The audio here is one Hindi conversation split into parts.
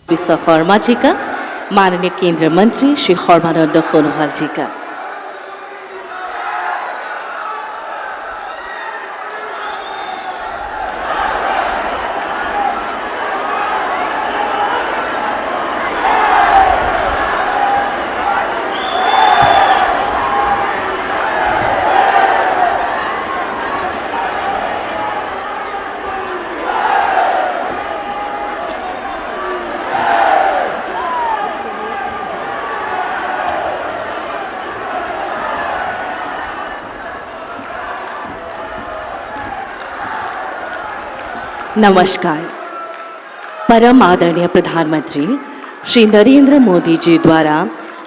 विश्व शर्मा जी का, माननीय केंद्रीय मंत्री श्री सर्बानंद सोनोवाल जी का। नमस्कार। परम आदरणीय प्रधानमंत्री श्री नरेंद्र मोदी जी द्वारा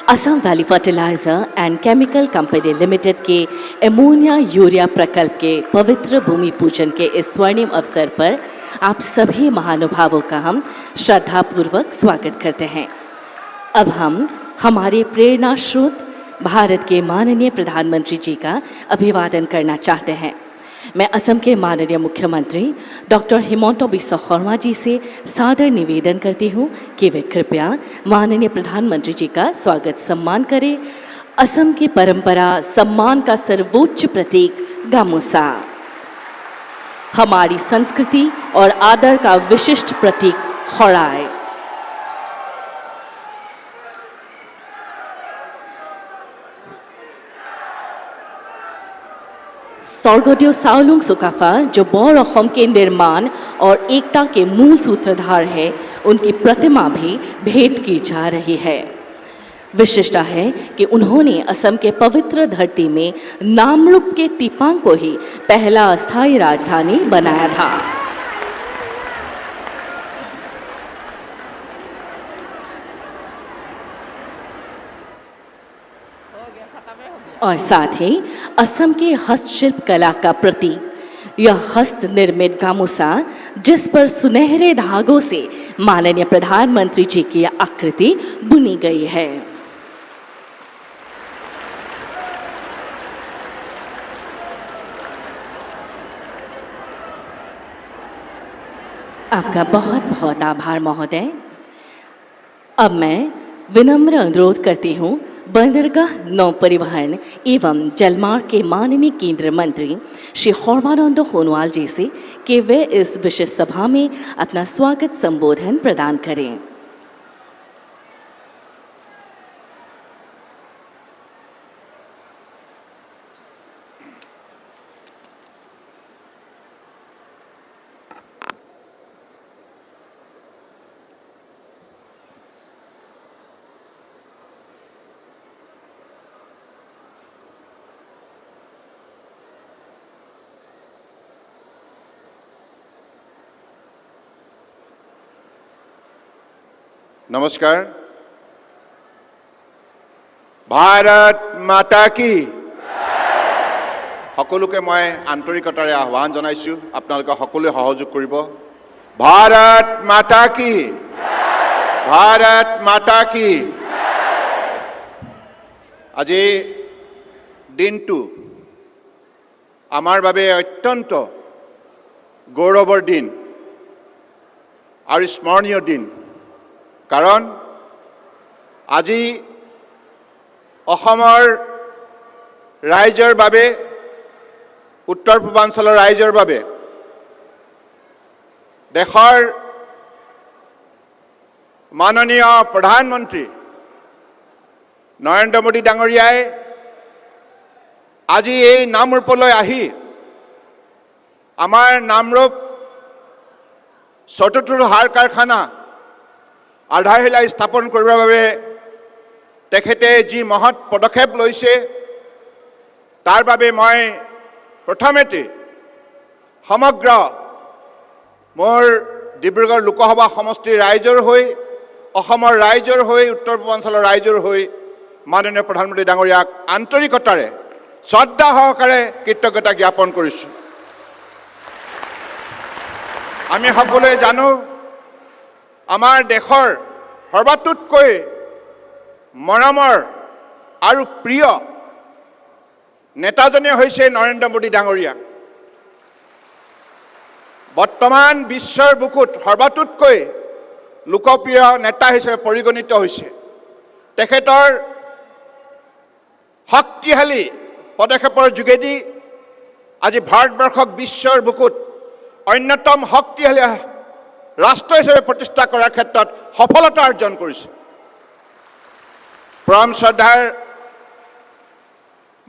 Assam valley fertiliser and chemical company limited के एमोनिया यूरिया प्रकल्प के पवित्र भूमि पूजन के इस स्वर्णिम अवसर पर आप सभी महानुभावों का हम श्रद्धापूर्वक स्वागत करते हैं। अब हम हमारे प्रेरणा स्रोत भारत के माननीय प्रधानमंत्री जी का अभिवादन करना चाहते हैं। मैं असम के माननीय मुख्यमंत्री डॉक्टर हिमंता बिस्वा शर्मा जी से सादर निवेदन करती हूँ कि वे कृपया माननीय प्रधानमंत्री जी का स्वागत सम्मान करें। असम की परंपरा सम्मान का सर्वोच्च प्रतीक गामोसा, हमारी संस्कृति और आदर का विशिष्ट प्रतीक खड़ाई, स्वर्गदेव साओलुंग सुकाफा जो बौर असम के निर्माण और एकता के मूल सूत्रधार है, उनकी प्रतिमा भी भेंट की जा रही है। विशिष्टता है कि उन्होंने असम के पवित्र धरती में नामरूप के तिपांग को ही पहला अस्थायी राजधानी बनाया था। और साथ ही असम के हस्तशिल्प कला का प्रतीक यह हस्त निर्मित गामोसा, जिस पर सुनहरे धागों से माननीय प्रधानमंत्री जी की आकृति बुनी गई है। आपका बहुत बहुत आभार महोदय। अब मैं विनम्र अनुरोध करती हूँ बंदरगाह नौ परिवहन एवं जलमार्ग के माननीय केंद्रीय मंत्री श्री सर्बानंद सोनोवाल जी से कि वे इस विशेष सभा में अपना स्वागत संबोधन प्रदान करें। नमस्कार। भारत माता की সকলোকে মই আন্তৰিকতাৰে আহ্বান জনাইছো আপোনালোকে সকলোৱে সহযোগ কৰিব। भारत माता की, भारत माता की। আজি দিনটো আমাৰ বাবে অত্যন্ত গৌৰৱৰ দিন আৰু স্মৰণীয় দিন। কাৰণ আজি অসমৰ ৰাইজৰ বাবে, উত্তৰ পূৰ্বাঞ্চলৰ ৰাইজৰ বাবে দেশৰ মাননীয় প্ৰধানমন্ত্ৰী নৰেন্দ্ৰ মোদী ডাঙৰীয়াই আজি এই নামৰূপলৈ আহি আমাৰ নামৰূপ চতুৰ্থ সাৰ কাৰখানা আধাৰশিলা স্থাপন কৰিবৰ বাবে তেখেতে যি মহৎ পদক্ষেপ লৈছে, তাৰ বাবে মই প্ৰথমতে সমগ্ৰ মোৰ ডিব্ৰুগড় লোকসভা সমষ্টিৰ ৰাইজৰ হৈ, অসমৰ ৰাইজৰ হৈ, উত্তৰ পূৰ্বাঞ্চলৰ ৰাইজৰ হৈ মাননীয় প্ৰধানমন্ত্ৰী ডাঙৰীয়াক আন্তৰিকতাৰে শ্ৰদ্ধা সহকাৰে কৃতজ্ঞতা জ্ঞাপন কৰিছোঁ। আমি সকলোৱে জানো আমাৰ দেশৰ সৰ্বাতোতকৈ মৰমৰ আৰু প্ৰিয় নেতাজনে হৈছে নৰেন্দ্ৰ মোদী ডাঙৰীয়া। বৰ্তমান বিশ্বৰ বুকুত সৰ্বাতোতকৈ লোকপ্ৰিয় নেতা হিচাপে পৰিগণিত হৈছে। তেখেতৰ শক্তিশালী পদক্ষেপৰ যোগেদি আজি ভাৰতবৰ্ষক বিশ্বৰ বুকুত অন্যতম শক্তিশালী ৰাষ্ট্ৰ হিচাপে প্ৰতিষ্ঠা কৰাৰ ক্ষেত্ৰত সফলতা অৰ্জন কৰিছে। পৰম শ্ৰদ্ধাৰ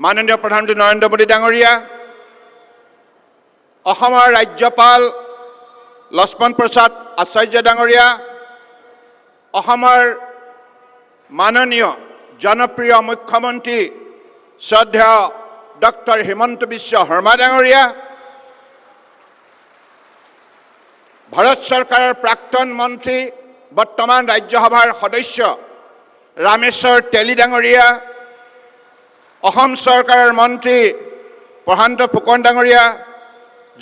মাননীয় প্ৰধানমন্ত্ৰী নৰেন্দ্ৰ মোদী ডাঙৰীয়া, অসমৰ ৰাজ্যপাল লক্ষ্মণ প্ৰসাদ আচাৰ্য ডাঙৰীয়া, অসমৰ মাননীয় জনপ্ৰিয় মুখ্যমন্ত্ৰী শ্ৰদ্ধেয় ডক্টৰ হিমন্ত বিশ্ব শৰ্মা ডাঙৰীয়া, ভাৰত চৰকাৰৰ প্ৰাক্তন মন্ত্ৰী বৰ্তমান ৰাজ্যসভাৰ সদস্য ৰামেশ্বৰ তেলী ডাঙৰীয়া, অসম চৰকাৰৰ মন্ত্ৰী প্ৰশান্ত ফুকন ডাঙৰীয়া,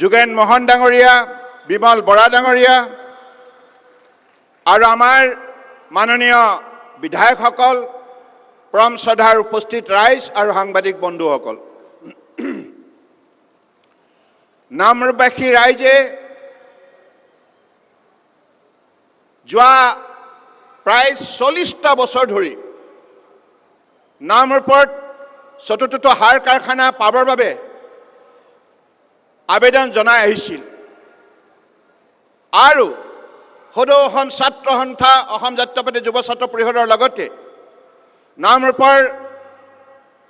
যোগেন মোহন ডাঙৰীয়া, বিমল বৰা ডাঙৰীয়া আৰু আমাৰ মাননীয় বিধায়কসকল, পৰম শ্ৰদ্ধাৰ উপস্থিত ৰাইজ আৰু সাংবাদিক বন্ধুসকল, নামৰূপবাসী ৰাইজে যোৱা প্ৰায় 40টা বছৰ ধৰি নামৰূপত চতুৰ্থটো সাৰ কাৰখানা পাবৰ বাবে আবেদন জনাই আহিছিল আৰু সদৌ অসম ছাত্ৰ সন্থা, অসম জাতীয়তাবাদী যুৱ ছাত্ৰ পৰিষদৰ লগতে নামৰূপৰ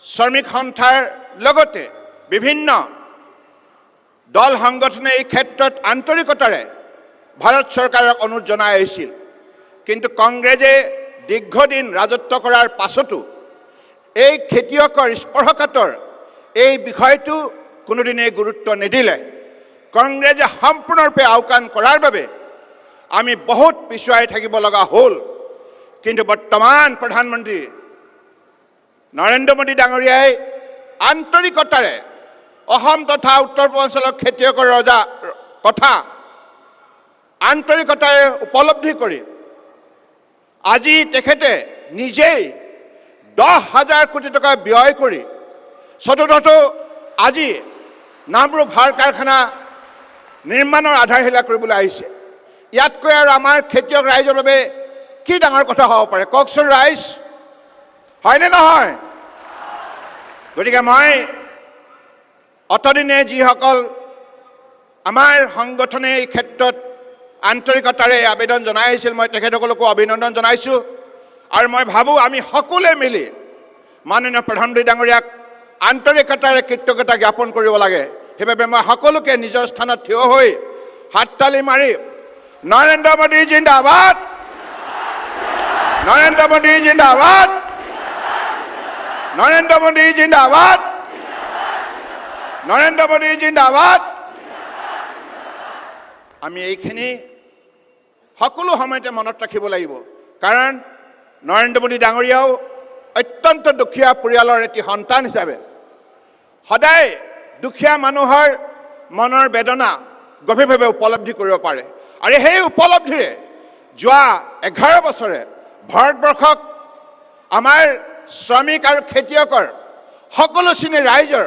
শ্ৰমিক সন্থাৰ লগতে বিভিন্ন দল সংগঠনে এই ক্ষেত্ৰত আন্তৰিকতাৰে ভাৰত চৰকাৰক অনুৰোধ জনাই আহিছিল। কিন্তু কংগ্ৰেছে দীৰ্ঘদিন ৰাজত্ব কৰাৰ পাছতো এই খেতিয়কৰ স্পৰ্শকাতৰ এই বিষয়টো কোনোদিনে গুৰুত্ব নিদিলে। কংগ্ৰেছে সম্পূৰ্ণৰূপে আওকাণ কৰাৰ বাবে আমি বহুত পিছুৱাই থাকিব লগা হ'ল। কিন্তু বৰ্তমান প্ৰধানমন্ত্ৰী নৰেন্দ্ৰ মোদী ডাঙৰীয়াই আন্তৰিকতাৰে অসম তথা উত্তৰ পূৰ্বাঞ্চলৰ খেতিয়কৰ ৰজা কথা আন্তৰিকতাৰে উপলব্ধি কৰি আজি তেখেতে নিজেই 10,000 কোটি টকা ব্যয় কৰি চতুৰ্থটো আজি নামৰূপ সাৰ কাৰখানা নিৰ্মাণৰ আধাৰশিলা কৰিবলৈ আহিছে। ইয়াতকৈ আৰু আমাৰ খেতিয়ক ৰাইজৰ বাবে কি ডাঙৰ কথা হ'ব পাৰে কওকচোন ৰাইজ, হয়নে নহয়? গতিকে মই অতদিনে যিসকল আমাৰ সংগঠনে এই ক্ষেত্ৰত আন্তৰিকতাৰে আবেদন জনাই আহিছিল, মই তেখেতসকলকো অভিনন্দন জনাইছোঁ। আৰু মই ভাবোঁ আমি সকলোৱে মিলি মাননীয় প্ৰধানমন্ত্ৰী ডাঙৰীয়াক আন্তৰিকতাৰে কৃতজ্ঞতা জ্ঞাপন কৰিব লাগে। সেইবাবে মই সকলোকে নিজৰ স্থানত থিয় হৈ হাততালি মাৰি নৰেন্দ্ৰ মোদী জিন্দাবাদ, নৰেন্দ্ৰ মোদী জিন্দাবাদ, নৰেন্দ্ৰ মোদী জিন্দাবাদ, নৰেন্দ্ৰ মোদী জিন্দাবাদ। আমি এইখিনি সকলো সময়তে মনত ৰাখিব লাগিব, কাৰণ নৰেন্দ্ৰ মোদী ডাঙৰীয়াও অত্যন্ত দুখীয়া পৰিয়ালৰ এটি সন্তান হিচাপে সদায় দুখীয়া মানুহৰ মনৰ বেদনা গভীৰভাৱে উপলব্ধি কৰিব পাৰে। আৰু সেই উপলব্ধিৰে যোৱা 11 বছৰে ভাৰতবৰ্ষক আমাৰ শ্ৰমিক আৰু খেতিয়কৰ সকলো শ্ৰেণীৰ ৰাইজৰ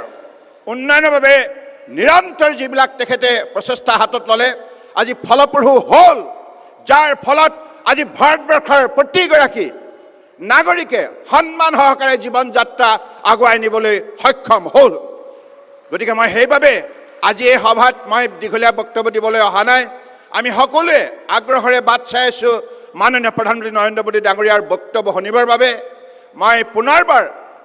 উন্নয়নৰ বাবে নিৰন্তৰ যিবিলাক তেখেতে প্ৰচেষ্টা হাতত ল'লে আজি ফলপ্ৰসূ হ'ল, যাৰ ফলত আজি ভাৰতবৰ্ষৰ প্ৰতিগৰাকী নাগৰিকে সন্মান সহকাৰে জীৱন যাত্ৰা আগুৱাই নিবলৈ সক্ষম হ'ল। গতিকে মই সেইবাবে আজি এই সভাত মই দীঘলীয়া বক্তব্য দিবলৈ অহা নাই। আমি সকলোৱে আগ্ৰহেৰে বাট চাই আছোঁ মাননীয় প্ৰধানমন্ত্ৰী নৰেন্দ্ৰ মোদী ডাঙৰীয়াৰ বক্তব্য শুনিবৰ বাবে। মই পুনৰবাৰ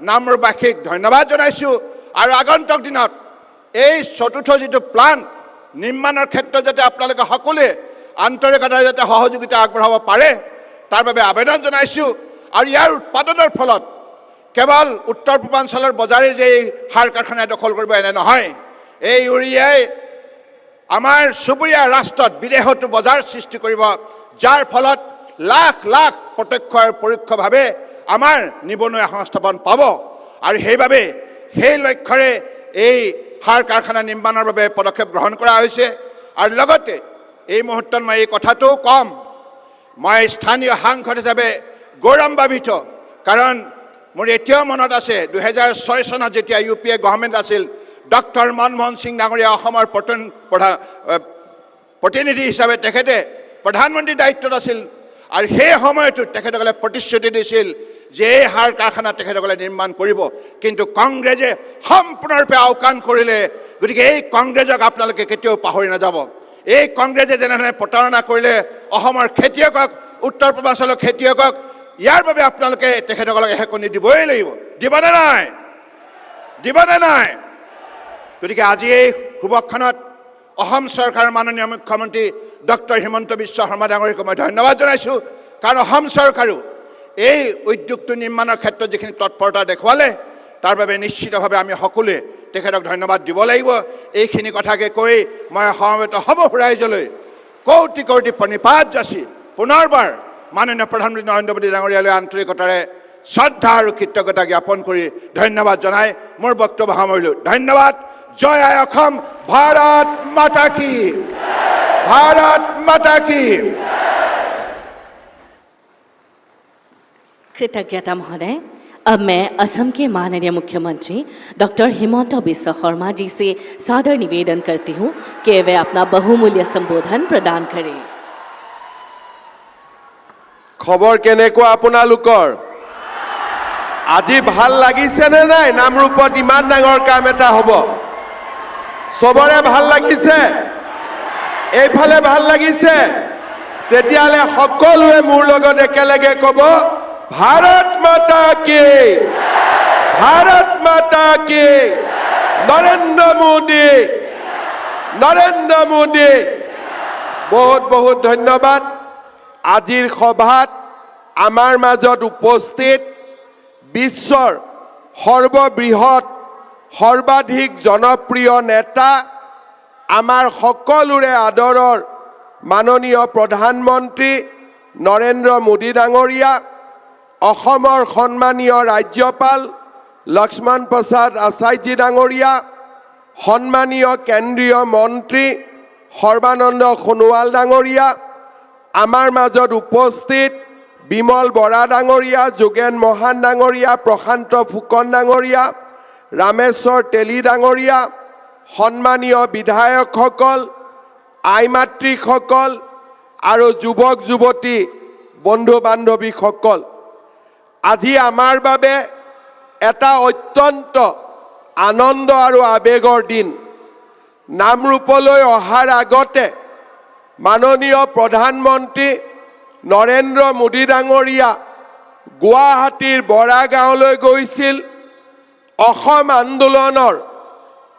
নামৰূপবাসীক ধন্যবাদ জনাইছোঁ আৰু আগন্তুক দিনত এই চতুৰ্থ যিটো প্লাণ্ট নিৰ্মাণৰ ক্ষেত্ৰত যাতে আপোনালোকে সকলোৱে আন্তৰিকতাৰে যাতে সহযোগিতা আগবঢ়াব পাৰে তাৰ বাবে আবেদন জনাইছোঁ। আৰু ইয়াৰ উৎপাদনৰ ফলত কেৱল উত্তৰ পূৰ্বাঞ্চলৰ বজাৰে যে সাৰ কাৰখানাই দখল কৰিব এনে নহয়, এই ইউৰিয়াই আমাৰ চুবুৰীয়া ৰাষ্ট্ৰত বিদেশতো বজাৰ সৃষ্টি কৰিব, যাৰ ফলত লাখ লাখ প্ৰত্যক্ষ আৰু পৰোক্ষভাৱে আমাৰ নিবনুৱা সংস্থাপন পাব। আৰু সেইবাবে সেই লক্ষ্যৰে এই সাৰ কাৰখানা নিৰ্মাণৰ বাবে পদক্ষেপ গ্ৰহণ কৰা হৈছে। আৰু লগতে এই মুহূৰ্তত মই এই কথাটোও ক'ম, মই স্থানীয় সাংসদ হিচাপে গৌৰৱান্বিত, কাৰণ মোৰ এতিয়াও মনত আছে 2006 চনত যেতিয়া UPA গভৰ্ণমেণ্ট আছিল, ডক্টৰ মনমোহন সিং ডাঙৰীয়া অসমৰ প্ৰতিনিধি হিচাপে তেখেতে প্ৰধানমন্ত্ৰীৰ দায়িত্বত আছিল আৰু সেই সময়তো তেখেতসকলে প্ৰতিশ্ৰুতি দিছিল যে এই সাৰ কাৰখানা তেখেতসকলে নিৰ্মাণ কৰিব, কিন্তু কংগ্ৰেছে সম্পূৰ্ণৰূপে আওকাণ কৰিলে। গতিকে এই কংগ্ৰেছক আপোনালোকে কেতিয়াও পাহৰি নাযাব। এই কংগ্ৰেছে যেনেধৰণে প্ৰতাৰণা কৰিলে অসমৰ খেতিয়কক, উত্তৰ পূৰ্বাঞ্চলৰ খেতিয়কক, ইয়াৰ বাবে আপোনালোকে তেখেতসকলক হেকনি দিবই লাগিব। দিবনে নাই? দিবনে নাই? গতিকে আজি এই শুভক্ষণত অসম চৰকাৰৰ মাননীয় মুখ্যমন্ত্ৰী ডক্টৰ হিমন্ত বিশ্ব শৰ্মা ডাঙৰীয়াক মই ধন্যবাদ জনাইছোঁ। কাৰণ অসম চৰকাৰো এই উদ্যোগটো নিৰ্মাণৰ ক্ষেত্ৰত যিখিনি তৎপৰতা দেখুৱালে তাৰ বাবে নিশ্চিতভাৱে আমি সকলোৱে তেখেতক ধন্যবাদ দিব লাগিব। এইখিনি কথাকে কৈ মই সমবেত হ'ব ৰাইজলৈ কৌটি কৌটি প্ৰণিপাত যাচি পুনৰবাৰ মাননীয় প্ৰধানমন্ত্ৰী নৰেন্দ্ৰ মোদী ডাঙৰীয়ালৈ আন্তৰিকতাৰে শ্ৰদ্ধা আৰু কৃতজ্ঞতা জ্ঞাপন কৰি ধন্যবাদ জনাই মোৰ বক্তব্য সামৰিলোঁ। ধন্যবাদ। জয় আই অসম। ভাৰত মাতা কি, ভাৰত মাতা কি। कृतज्ञता महोदय। अब मैं असम के माननीय मुख्यमंत्री डॉक्टर हिमंत बिस्व शर्मा जी से सादर निवेदन करती हूँ कि वे अपना बहुमूल्य संबोधन प्रदान करें। खबर केनेकुवा আপোনালোকৰ? আজি ভাল লাগিছে নে নাই? নামৰূপত ইমান ডাঙৰ কাম এটা হ'ব। সবৰে ভাল লাগিছে? এইফালে ভাল লাগিছে? তেতিয়াহ'লে সকলোৱে মোৰ লগত একেলগে ক'ব, भारत माता की, भारत माता की, नरेंद्र मोदी, नरेंद्र मोदी। बहुत बहुत धन्यवाद। आजिर सभात आमार माजत उपस्थित विश्वर सर्वबृहत सर्वाधिक जनप्रिय नेता आमार सकलोरे आदरर माननीय प्रधानमंत्री नरेंद्र मोदी डांगरिया, অসমৰ সন্মানীয় ৰাজ্যপাল লক্ষ্মণ প্ৰসাদ আচাৰ্যজী ডাঙৰীয়া, সন্মানীয় কেন্দ্ৰীয় মন্ত্ৰী সৰ্বানন্দ সোণোৱাল ডাঙৰীয়া, আমাৰ মাজত উপস্থিত বিমল বৰা ডাঙৰীয়া, যোগেন মহান ডাঙৰীয়া, প্ৰশান্ত ফুকন ডাঙৰীয়া, ৰামেশ্বৰ তেলী ডাঙৰীয়া, সন্মানীয় বিধায়কসকল, আইমাতৃসকল আৰু যুৱক যুৱতী বন্ধু বান্ধৱীসকল, আজি আমাৰ বাবে এটা অত্যন্ত আনন্দ আৰু আবেগৰ দিন। নামৰূপলৈ অহাৰ আগতে মাননীয় প্ৰধানমন্ত্ৰী নৰেন্দ্ৰ মোদী ডাঙৰীয়া গুৱাহাটীৰ বৰাগাঁৱলৈ গৈছিল। অসম আন্দোলনৰ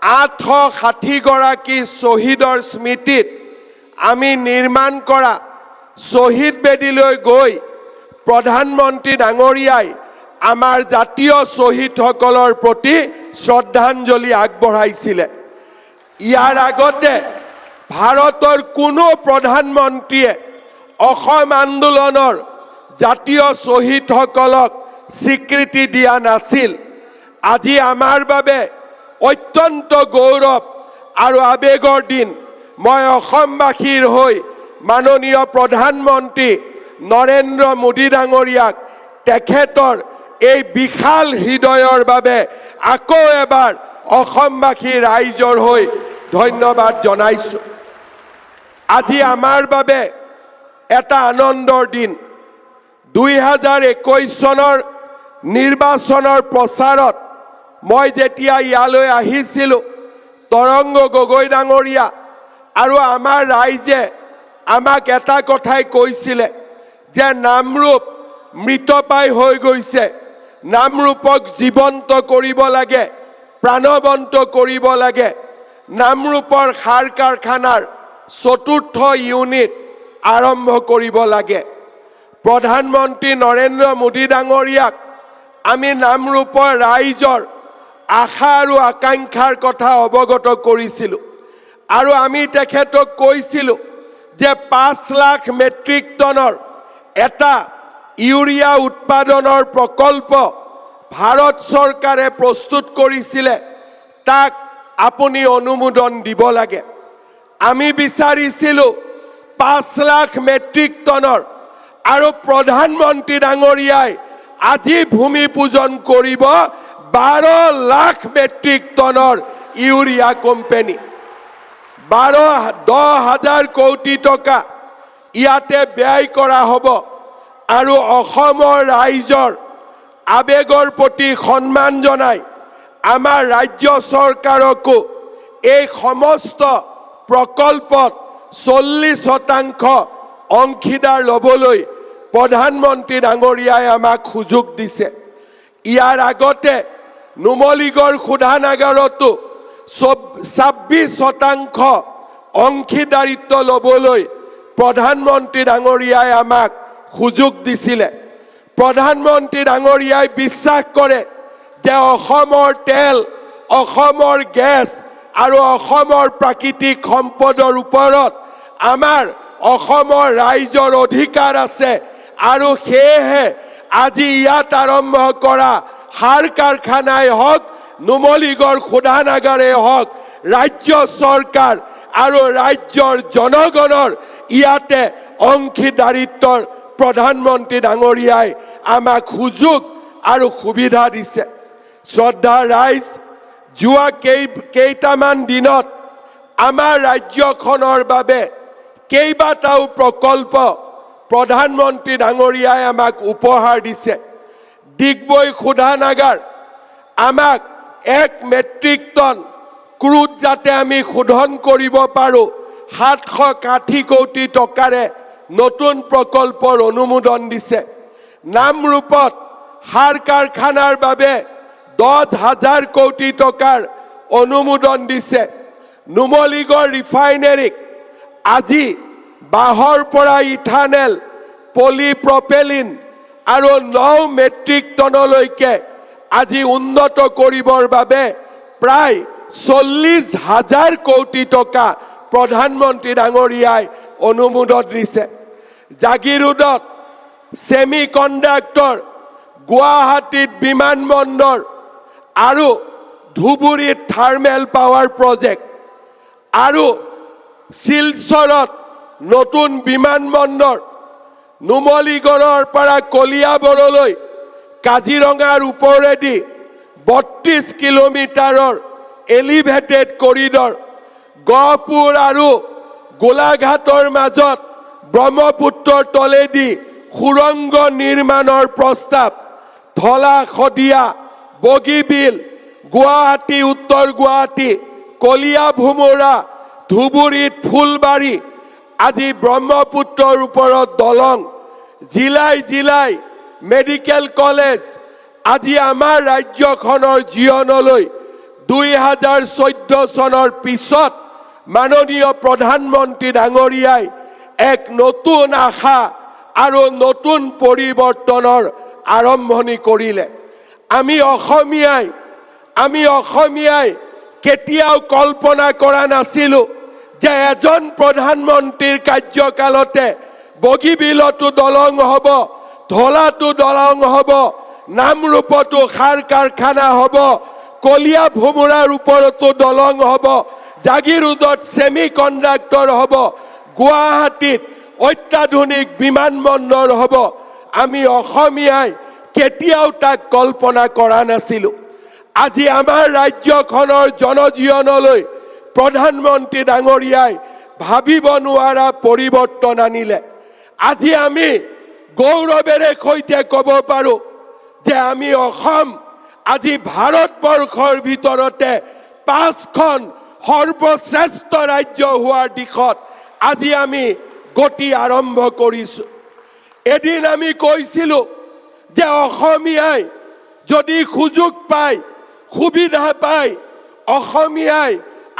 860 গৰাকী শ্বহীদৰ স্মৃতিত আমি নিৰ্মাণ কৰা শ্বহীদ বেদীলৈ গৈ প্ৰধানমন্ত্ৰী ডাঙৰীয়াই আমাৰ জাতীয় শ্বহীদসকলৰ প্ৰতি শ্ৰদ্ধাঞ্জলি আগবঢ়াইছিলে। ইয়াৰ আগতে ভাৰতৰ কোনো প্ৰধানমন্ত্ৰীয়ে অসম আন্দোলনৰ জাতীয় শ্বহীদসকলক স্বীকৃতি দিয়া নাছিল। আজি আমাৰ বাবে অত্যন্ত গৌৰৱ আৰু আবেগৰ দিন। মই অসমবাসীৰ হৈ মাননীয় প্ৰধানমন্ত্ৰী নৰেন্দ্ৰ মোদী ডাঙৰীয়াক তেখেতৰ এই বিশাল হৃদয়ৰ বাবে আকৌ এবাৰ অসমবাসী ৰাইজৰ হৈ ধন্যবাদ জনাইছোঁ। আজি আমাৰ বাবে এটা আনন্দৰ দিন। 2021 চনৰ নিৰ্বাচনৰ প্ৰচাৰত মই যেতিয়া ইয়ালৈ আহিছিলোঁ, তৰংগ গগৈ ডাঙৰীয়া আৰু আমাৰ ৰাইজে আমাক এটা কথাই কৈছিলে যে নামৰূপ মৃতপ্ৰায় হৈ গৈছে, নামৰূপক জীৱন্ত কৰিব লাগে, প্ৰাণৱন্ত কৰিব লাগে। নামৰূপৰ সাৰ কাৰখানাৰ 4ৰ্থ ইউনিট আৰম্ভ কৰিব লাগে। প্ৰধানমন্ত্ৰী নৰেন্দ্ৰ মোদী ডাঙৰীয়াক আমি নামৰূপৰ ৰাইজৰ আশা আৰু আকাংক্ষাৰ কথা অৱগত কৰিছিলোঁ আৰু আমি তেখেতক কৈছিলোঁ যে 5 লাখ মেট্ৰিক টনৰ এটা ইউৰিয়া উৎপাদনৰ প্ৰকল্প ভাৰত চৰকাৰে প্ৰস্তুত কৰিছিলে, তাক আপুনি অনুমোদন দিব লাগে। আমি বিচাৰিছিলোঁ 5 লাখ মেট্ৰিক টনৰ, আৰু প্ৰধানমন্ত্ৰী ডাঙৰীয়াই আজি ভূমি পূজন কৰিব 12 লাখ মেট্ৰিক টনৰ ইউৰিয়া কোম্পানী। 10,000 কোটি টকা ইয়াতে ব্যয় কৰা হ'ব আৰু অসমৰ ৰাইজৰ আবেগৰ প্ৰতি সন্মান জনাই আমাৰ ৰাজ্য চৰকাৰকো এই সমস্ত প্ৰকল্পত 40% অংশীদাৰ ল'বলৈ প্ৰধানমন্ত্ৰী ডাঙৰীয়াই আমাক সুযোগ দিছে। ইয়াৰ আগতে নুমলীগড় শোধানাগাৰতো 26% অংশীদাৰিত্ব ল'বলৈ প্ৰধানমন্ত্ৰী ডাঙৰীয়াই আমাক সুযোগ দিছিলে। প্ৰধানমন্ত্ৰী ডাঙৰীয়াই বিশ্বাস কৰে যে অসমৰ তেল, অসমৰ গেছ আৰু অসমৰ প্ৰাকৃতিক সম্পদৰ ওপৰত আমাৰ অসমৰ ৰাইজৰ অধিকাৰ আছে আৰু সেয়েহে আজি ইয়াত আৰম্ভ কৰা সাৰ কাৰখানাই হওক, নুমলীগড় শোধানাগাৰেই হওক, ৰাজ্য চৰকাৰ আৰু ৰাজ্যৰ জনগণৰ ইয়াতে অংশীদাৰিত্বৰ প্ৰধানমন্ত্ৰী ডাঙৰীয়াই আমাক সুযোগ আৰু সুবিধা দিছে। শ্ৰদ্ধা ৰাইজ, যোৱা কেইটামান দিনত আমাৰ ৰাজ্যখনৰ বাবে কেইবাটাও প্ৰকল্প প্ৰধানমন্ত্ৰী ডাঙৰীয়াই আমাক উপহাৰ দিছে। ডিগবৈ শোধানাগাৰ আমাক 1 মেট্ৰিক টন ক্ৰুড যাতে আমি শোধন কৰিব পাৰোঁ 760 কোটি টকাৰে নতুন প্ৰকল্পৰ অনুমোদন দিছে। নামৰূপত সাৰ কাৰখানাৰ বাবে 10,000 কোটি টকাৰ অনুমোদন দিছে। নুমলীগড় ৰিফাইনেৰীক আজি বাঁহৰ পৰা ইথানেল, পলিপ্ৰপেলিন আৰু 9 মেট্ৰিক টনলৈকে আজি উন্নত কৰিবৰ বাবে প্ৰায় 40,000 কোটি টকা প্ৰধানমন্ত্ৰী ডাঙৰীয়াই অনুমোদন দিছে। জাগিৰোডত ছেমি কণ্ডাক্টৰ, গুৱাহাটীত বিমানবন্দৰ আৰু ধুবুৰীত থাৰ্মেল পাৱাৰ প্ৰজেক্ট আৰু শিলচৰত নতুন বিমানবন্দৰ, নুমলীগড়ৰ পৰা কলিয়াবৰলৈ কাজিৰঙাৰ ওপৰেদি 32 কিলোমিটাৰৰ এলিভেটেড কৰিডৰ, গহপুৰ আৰু গোলাঘাটৰ মাজত ব্ৰহ্মপুত্ৰৰ তলেদি সুৰংগ নিৰ্মাণৰ প্ৰস্তাৱ, ধলা শদিয়া, বগীবিল, গুৱাহাটী, উত্তৰ গুৱাহাটী, কলিয়া ভোমোৰা, ধুবুৰীত ফুলবাৰী, আজি ব্ৰহ্মপুত্ৰৰ ওপৰত দলং, জিলাই জিলাই মেডিকেল কলেজ, আজি আমাৰ ৰাজ্যখনৰ জীৱনলৈ 2014 চনৰ পিছত মাননীয় প্ৰধানমন্ত্ৰী ডাঙৰীয়াই এক নতুন আশা আৰু নতুন পৰিৱৰ্তনৰ আৰম্ভণি কৰিলে। আমি অসমীয়াই কেতিয়াও কল্পনা কৰা নাছিলোঁ যে এজন প্ৰধানমন্ত্ৰীৰ কাৰ্যকালতে বগীবিলতো দলং হ'ব, ধলাতো দলং হ'ব, নামৰূপতো সাৰ কাৰখানা হ'ব, কলিয়া ভোমোৰাৰ ওপৰতো দলং হ'ব, জাগিৰোডত ছেমি কণ্ডাক্টৰ হ'ব, গুৱাহাটীত অত্যাধুনিক বিমানবন্দৰ হ'ব। আমি অসমীয়াই কেতিয়াও তাক কল্পনা কৰা নাছিলোঁ। আজি আমাৰ ৰাজ্যখনৰ জনজীৱনলৈ প্ৰধানমন্ত্ৰী ডাঙৰীয়াই ভাবিব নোৱাৰা পৰিৱৰ্তন আনিলে। আজি আমি গৌৰৱেৰে সৈতে ক'ব পাৰোঁ যে আমি অসম আজি ভাৰতবৰ্ষৰ ভিতৰতে 5খন সৰ্বশ্ৰেষ্ঠ ৰাজ্য হোৱাৰ দিশত আজি আমি গতি আৰম্ভ কৰিছোঁ। এদিন আমি কৈছিলোঁ যে অসমীয়াই যদি সুযোগ পায়, সুবিধা পায়, অসমীয়াই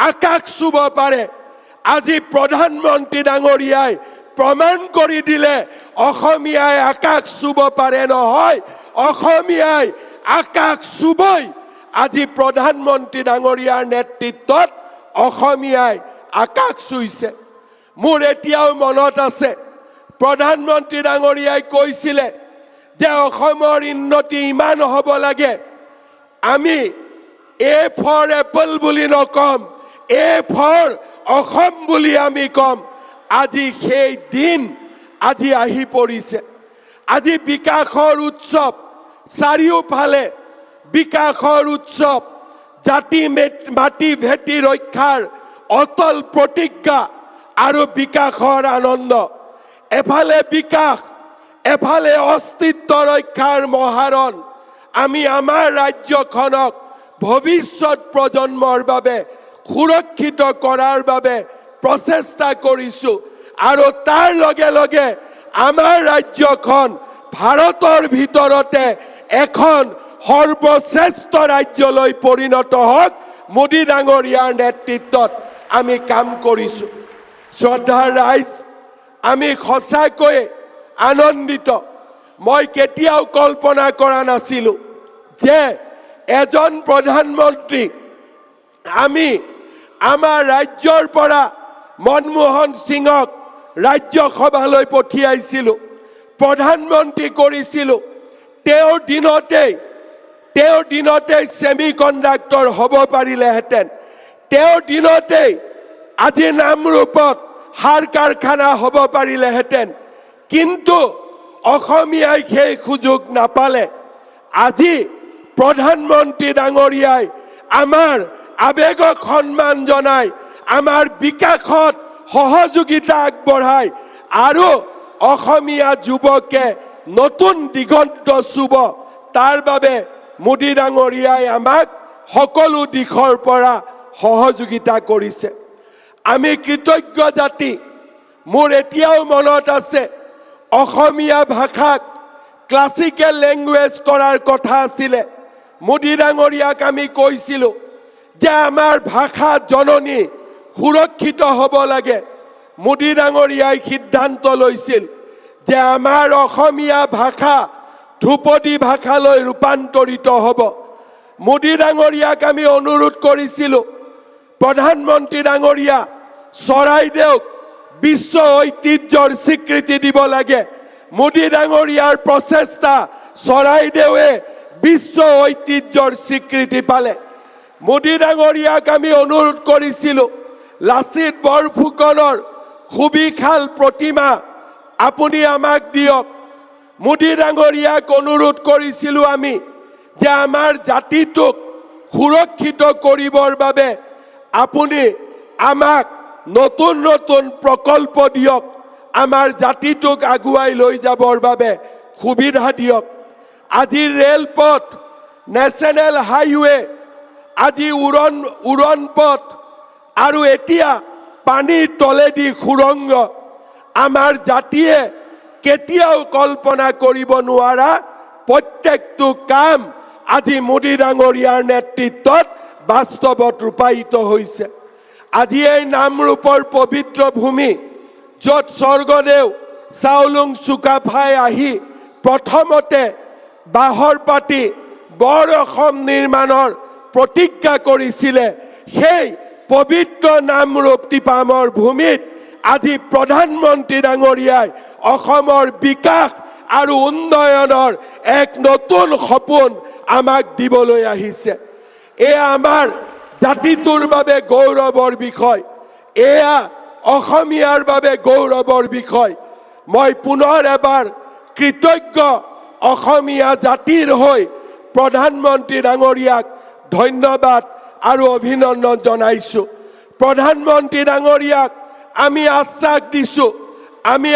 আকাশ চুব পাৰে। আজি প্ৰধানমন্ত্ৰী ডাঙৰীয়াই প্ৰমাণ কৰি দিলে অসমীয়াই আকাশ চুব পাৰে নহয়, অসমীয়াই আকাশ চুবই। আজি প্ৰধানমন্ত্ৰী ডাঙৰীয়াৰ নেতৃত্বত অসমীয়াই আকাশ চুইছে। মোৰ এতিয়াও মনত আছে প্ৰধানমন্ত্ৰী ডাঙৰীয়াই কৈছিলে যে অসমৰ উন্নতি ইমান হ'ব লাগে, আমি এ ফৰ এপল বুলি নকম, এ ফৰ অসম বুলি আমি কম। আজি সেই দিন আজি আহি পৰিছে। আজি বিকাশৰ উৎসৱ, চাৰিওফালে বিকাশৰ উৎসৱ, জাতি মাটি ভেটি ৰক্ষাৰ অটল প্ৰতিজ্ঞা আৰু বিকাশৰ আনন্দ। এফালে বিকাশ, এফালে অস্তিত্ব ৰক্ষাৰ মহাৰণ আমি আমাৰ ৰাজ্যখনক ভৱিষ্যত প্ৰজন্মৰ বাবে সুৰক্ষিত কৰাৰ বাবে প্ৰচেষ্টা কৰিছো আৰু তাৰ লগে লগে আমাৰ ৰাজ্যখন ভাৰতৰ ভিতৰতে এখন সৰ্বশ্ৰেষ্ঠ ৰাজ্যলৈ পৰিণত হওক মোদী ডাঙৰীয়াৰ নেতৃত্বত আমি কাম কৰিছো শ্ৰদ্ধাৰ ৰাইজ আমি সঁচাকৈ আনন্দিত মই কেতিয়াও কল্পনা কৰা নাছিলো যে এজন প্ৰধানমন্ত্ৰী আমি আমাৰ ৰাজ্যৰ পৰা মনমোহন সিঙক ৰাজ্যসভালৈ পঠিয়াইছিলো প্ৰধানমন্ত্ৰী কৰিছিলো তেওঁৰ দিনতেই সেমিকণ্ডাক্টৰ হ'ব পাৰিলেহেঁতেন তেওঁৰ দিনতেই আজি নামৰূপত সাৰ কাৰখানা হ'ব পাৰিলেহেঁতেন কিন্তু অসমীয়াই সেই সুযোগ নাপালে আজি প্ৰধানমন্ত্ৰী ডাঙৰীয়াই আমাৰ আবেগক সন্মান জনাই আমাৰ বিকাশত সহযোগিতা আগবঢ়াই আৰু অসমীয়া যুৱকে নতুন দিগন্ত চুব তাৰ বাবে মোদী ডাঙৰীয়াই আমাক সকলো দিশৰ পৰা সহযোগিতা কৰিছে আমি কৃতজ্ঞ জাতি মোৰ এতিয়াও মনত আছে অসমীয়া ভাষাক ক্লাসিক্যাল ল্যাঙ্গুয়েজ কৰাৰ কথা আছিলে মোদী ডাঙৰীয়াক আমি কৈছিলো যে আমাৰ ভাষা জননী সুৰক্ষিত হ'ব লাগে মোদী ডাঙৰীয়াই সিদ্ধান্ত লৈছিল যে আমাৰ অসমীয়া ভাষা ধ্ৰুপদী ভাষালৈ ৰূপান্তৰিত হ'ব মোদী ডাঙৰীয়াক আমি অনুৰোধ কৰিছিলো প্ৰধানমন্ত্ৰী ডাঙৰীয়া চৰাইদেউক বিশ্ব ঐতিহ্যৰ স্বীকৃতি দিব লাগে মোদী ডাঙৰীয়াৰ প্ৰচেষ্টা চৰাইদেউৱে বিশ্ব ঐতিহ্যৰ স্বীকৃতি পালে মোদী ডাঙৰীয়াক আমি অনুৰোধ কৰিছিলো লাচিত বৰফুকনৰ সুবিশাল প্ৰতিমা আপুনি আমাক দিয়ক মোদী ডাঙৰীয়াক অনুৰোধ কৰিছিলো আমি যে আমাৰ জাতিটোক সুৰক্ষিত কৰিবৰ বাবে আপুনি আমাক নতুন নতুন প্ৰকল্প দিয়ক আমাৰ জাতিটোক আগুৱাই লৈ যাবৰ বাবে সুবিধা দিয়ক আজি ৰেলপথ নেশ্যনেল হাইৱে আজি উৰণ পথ আৰু এতিয়া পানীৰ তলেদি সুৰংগ আমাৰ জাতিয়ে কেতিয়াও কল্পনা কৰিব নোৱাৰা প্ৰত্যেকটো কাম আজি মোদী ডাঙৰীয়াৰ নেতৃত্বত বাস্তৱত ৰূপায়িত হৈছে আজি এই নামৰূপৰ পবিত্ৰ ভূমি য'ত স্বৰ্গদেউ চাওলুং চুকাফাই আহি প্ৰথমতে বাহৰ পাতি বৰ অসম নিৰ্মাণৰ প্ৰতিজ্ঞা কৰিছিলে সেই পবিত্ৰ নামৰূপ টিপামৰ ভূমিত আজি প্ৰধানমন্ত্ৰী ডাঙৰীয়াই অসমৰ বিকাশ আৰু উন্নয়নৰ এক নতুন সপোন আমাক দিবলৈ আহিছে এয়া আমাৰ জাতিটোৰ বাবে গৌৰৱৰ বিষয় এয়া অসমীয়াৰ বাবে গৌৰৱৰ বিষয় মই পুনৰ এবাৰ কৃতজ্ঞ অসমীয়া জাতিৰ হৈ প্ৰধানমন্ত্ৰী ডাঙৰীয়াক ধন্যবাদ আৰু অভিনন্দন জনাইছো প্ৰধানমন্ত্ৰী ডাঙৰীয়াক আমি আশ্বাস দিছো আমি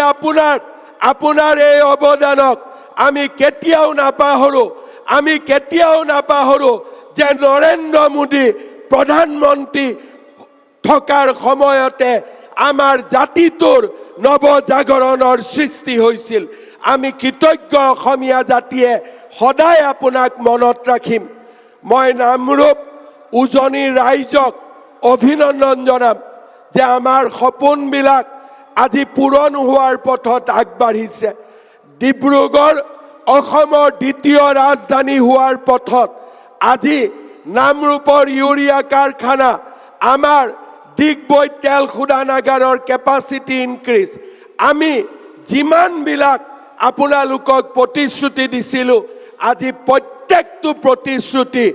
আপোনাৰ এই অৱদানক আমি কেতিয়াও নাপাহৰো যে নৰেন্দ্ৰ মোদী প্ৰধানমন্ত্ৰী থকাৰ সময়তে আমাৰ জাতিটোৰ নৱজাগৰণৰ সৃষ্টি হৈছিল আমি কৃতজ্ঞ অসমীয়া জাতিয়ে সদায় আপোনাক মনত ৰাখিম মই নামৰূপ উজনিৰ ৰাইজক অভিনন্দন জনাম যে আমাৰ সপোনবিলাক আজি পূৰণ হোৱাৰ পথত আগবাঢ়িছে ডিব্ৰুগড় অসমৰ দ্বিতীয় ৰাজধানী হোৱাৰ পথত আজি নামৰূপৰ ইউৰিয়া কাৰখানা আমাৰ ডিগবৈ তেল শোধনাগাৰৰ কেপাচিটি ইনক্ৰিজ আমি যিমানবিলাক আপোনালোকক প্ৰতিশ্ৰুতি দিছিলো আজি প্ৰত্যেকটো প্ৰতিশ্ৰুতি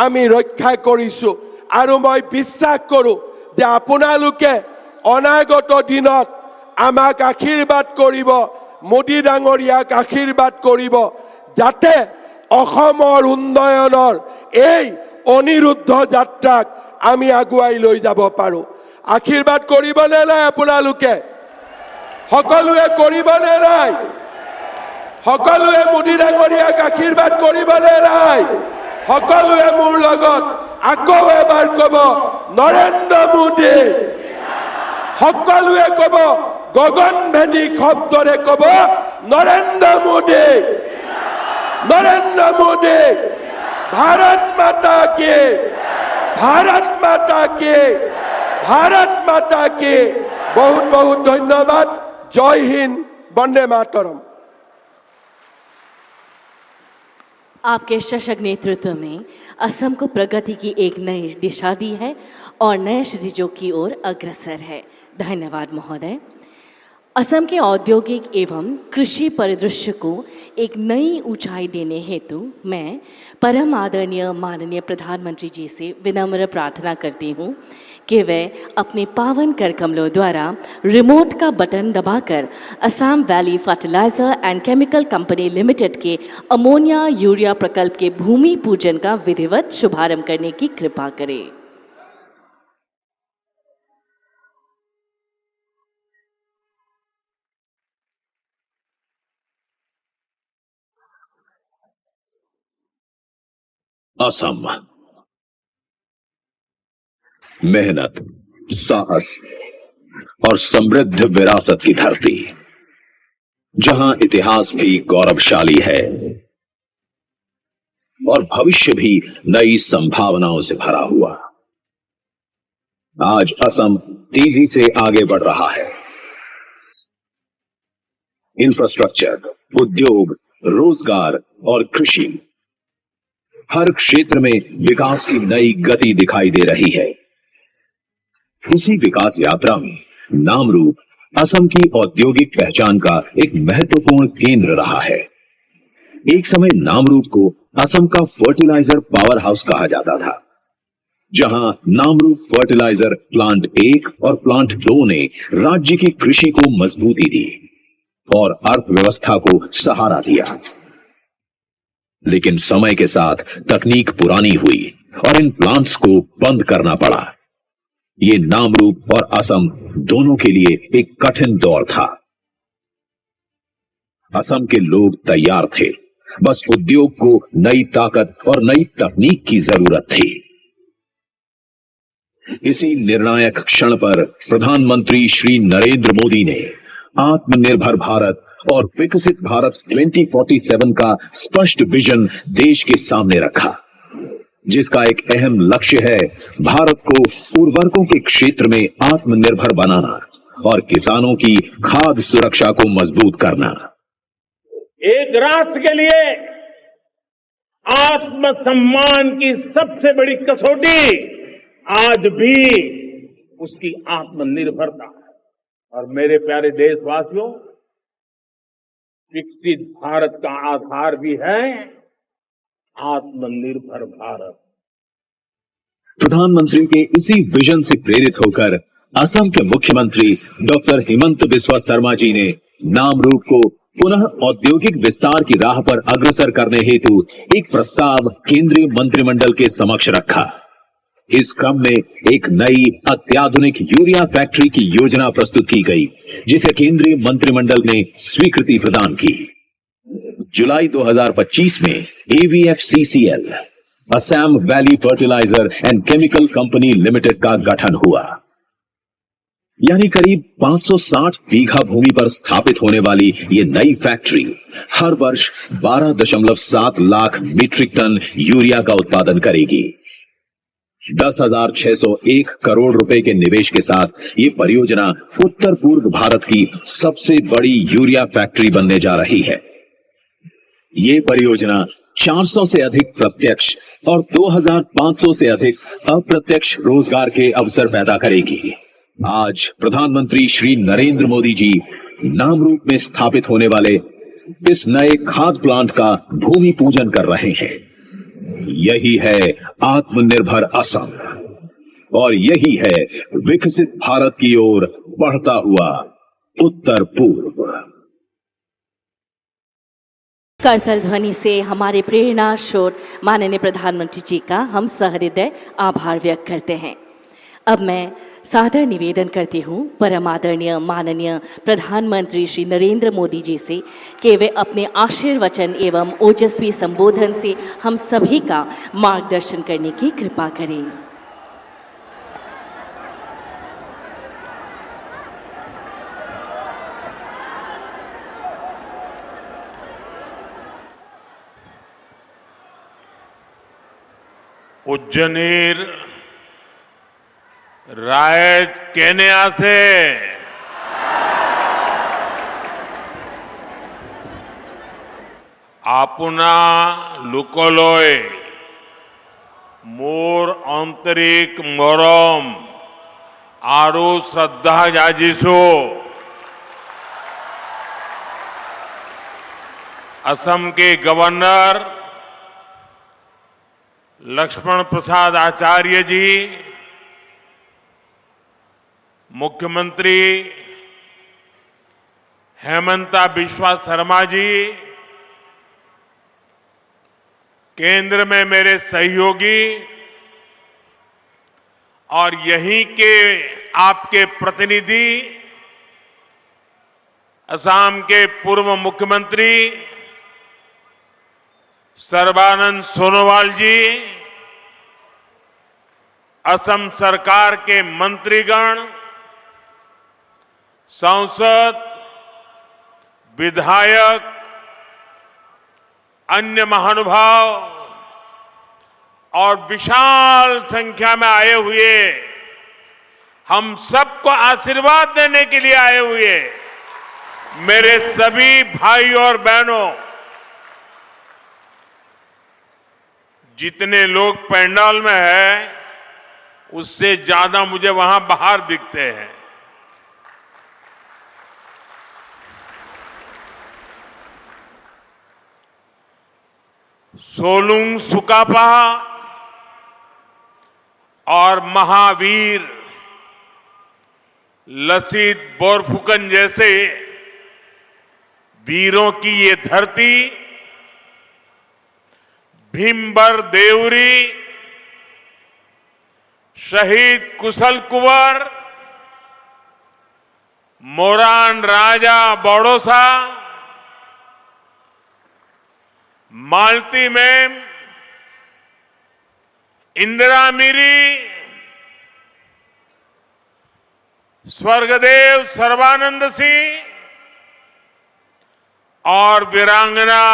আমি ৰক্ষা কৰিছো আৰু মই বিশ্বাস কৰো যে আপোনালোকে অনাগত দিনত আমাক আশীৰ্বাদ কৰিব মোদী ডাঙৰীয়াক আশীৰ্বাদ কৰিব যাতে অসমৰ উন্নয়নৰ এই অনিৰুদ্ধ যাত্ৰাক আমি আগুৱাই লৈ যাব পাৰো আশীৰ্বাদ কৰিবনে নাই আপোনালোকে সকলোৱে কৰিবনে নাই সকলোৱে মুদি ডাঙৰীয়াক আশীৰ্বাদ কৰিবনে নাই? সকলোৱে মোৰ লগত আকৌ এবাৰ ক'ব নৰেন্দ্ৰ মোদী। সকলোৱে ক'ব গগনভেদী শব্দৰে ক'ব নৰেন্দ্ৰ মোদী, নৰেন্দ্ৰ মোদী। ভাৰত মাতা কি, ভাৰত মাতা কি, ভাৰত মাতা কি। বহুত বহুত ধন্যবাদ। জয় হিন্দ, বন্দে मातरम। आपके सशक्त नेतृत्व में असम को प्रगति की एक नई दिशा दी है और नए क्षितिजों की ओर अग्रसर है। धन्यवाद महोदय। असम के औद्योगिक एवं कृषि परिदृश्य को एक नई ऊंचाई देने हेतु मैं परम आदरणीय माननीय प्रधानमंत्री जी से विनम्र प्रार्थना करती हूँ कि वे अपने पावन कर कमलों द्वारा रिमोट का बटन दबाकर Assam valley fertiliser and chemical company limited के अमोनिया यूरिया प्रकल्प के भूमि पूजन का विधिवत शुभारंभ करने की कृपा करें। असम मेहनत, साहस और समृद्ध विरासत की धरती, जहां इतिहास भी गौरवशाली है और भविष्य भी नई संभावनाओं से भरा हुआ। आज असम तेजी से आगे बढ़ रहा है। इंफ्रास्ट्रक्चर, उद्योग, रोजगार और कृषि, हर क्षेत्र में विकास की नई गति दिखाई दे रही है। इसी विकास यात्रा में नामरूप असम की औद्योगिक पहचान का एक महत्वपूर्ण केंद्र रहा है। एक समय नामरूप को असम का फर्टिलाइजर पावर हाउस कहा जाता था, जहां नामरूप फर्टिलाइजर प्लांट 1 और प्लांट 2 ने राज्य की कृषि को मजबूती दी और अर्थव्यवस्था को सहारा दिया। लेकिन समय के साथ तकनीक पुरानी हुई और इन प्लांट्स को बंद करना पड़ा। ये नामरूप और असम दोनों के लिए एक कठिन दौर था। असम के लोग तैयार थे, बस उद्योग को नई ताकत और नई तकनीक की जरूरत थी। इसी निर्णायक क्षण पर प्रधानमंत्री श्री नरेंद्र मोदी ने आत्मनिर्भर भारत और विकसित भारत 2047 का स्पष्ट विजन देश के सामने रखा, जिसका एक अहम लक्ष्य है भारत को उर्वरकों के क्षेत्र में आत्मनिर्भर बनाना और किसानों की खाद्य सुरक्षा को मजबूत करना। एक राष्ट्र के लिए आत्मसम्मान की सबसे बड़ी कसौटी आज भी उसकी आत्मनिर्भरता है। और मेरे प्यारे देशवासियों, विकसित भारत का आधार भी है आत्मनिर्भर भारत। प्रधानमंत्री के इसी विजन से प्रेरित होकर असम के मुख्यमंत्री डॉक्टर हिमंत बिस्वा शर्मा जी ने नामरूप को पुनः औद्योगिक विस्तार की राह पर अग्रसर करने हेतु एक प्रस्ताव केंद्रीय मंत्रिमंडल के समक्ष रखा। इस क्रम में एक नई अत्याधुनिक यूरिया फैक्ट्री की योजना प्रस्तुत की गई, जिसे केंद्रीय मंत्रिमंडल ने स्वीकृति प्रदान की। जुलाई 2025 में AVFCCL, Assam valley fertiliser and chemical company limited का गठन हुआ। यानी करीब 560 बीघा भूमि पर स्थापित होने वाली ये नई फैक्ट्री हर वर्ष 12.7 लाख मीट्रिक टन यूरिया का उत्पादन करेगी। 10,601 करोड़ रुपए के निवेश के साथ ये परियोजना उत्तर पूर्व भारत की सबसे बड़ी यूरिया फैक्ट्री बनने जा रही है। ये परियोजना 400 से अधिक प्रत्यक्ष और 2,500 से अधिक अप्रत्यक्ष रोजगार के अवसर पैदा करेगी। आज प्रधानमंत्री श्री नरेंद्र मोदी जी नामरूप में स्थापित होने वाले इस नए खाद प्लांट का भूमि पूजन कर रहे हैं। यही है आत्मनिर्भर असम और यही है विकसित भारत की ओर बढ़ता हुआ उत्तर पूर्व। करतल ध्वनि से हमारे प्रेरणा स्रोत माननीय प्रधानमंत्री जी का हम सहृदय आभार व्यक्त करते हैं। अब मैं सादर निवेदन करती हूँ परम आदरणीय माननीय प्रधानमंत्री श्री नरेंद्र मोदी जी से कि वे अपने आशीर्वचन एवं ओजस्वी संबोधन से हम सभी का मार्गदर्शन करने की कृपा करें। उज्जनीर रायज केन्या से आपुना लुकोलोय मोर आंतरिक मोरम आरु श्रद्धा जाजिसो असम के गवर्नर लक्ष्मण प्रसाद आचार्य जी, मुख्यमंत्री हेमंता बिस्वा शर्मा जी, केंद्र में मेरे सहयोगी और यहीं के आपके प्रतिनिधि असम के पूर्व मुख्यमंत्री सर्बानंद सोनोवाल जी, असम सरकार के मंत्रीगण, सांसद, विधायक, अन्य महानुभाव और विशाल संख्या में आए हुए हम सबको आशीर्वाद देने के लिए आए हुए मेरे सभी भाई और बहनों, जितने लोग पंडाल में हैं उससे ज्यादा मुझे वहां बाहर दिखते हैं। सोलुंग सुकापा और महावीर लसित बोरफुकन जैसे वीरों की ये धरती, भीमबर देवरी, शहीद कुशल कुंवर, मोरान राजा बड़ौसा, मालती मैम, इंदिरा मिरी, स्वर्गदेव सर्बानंद सिंह और वीरांगना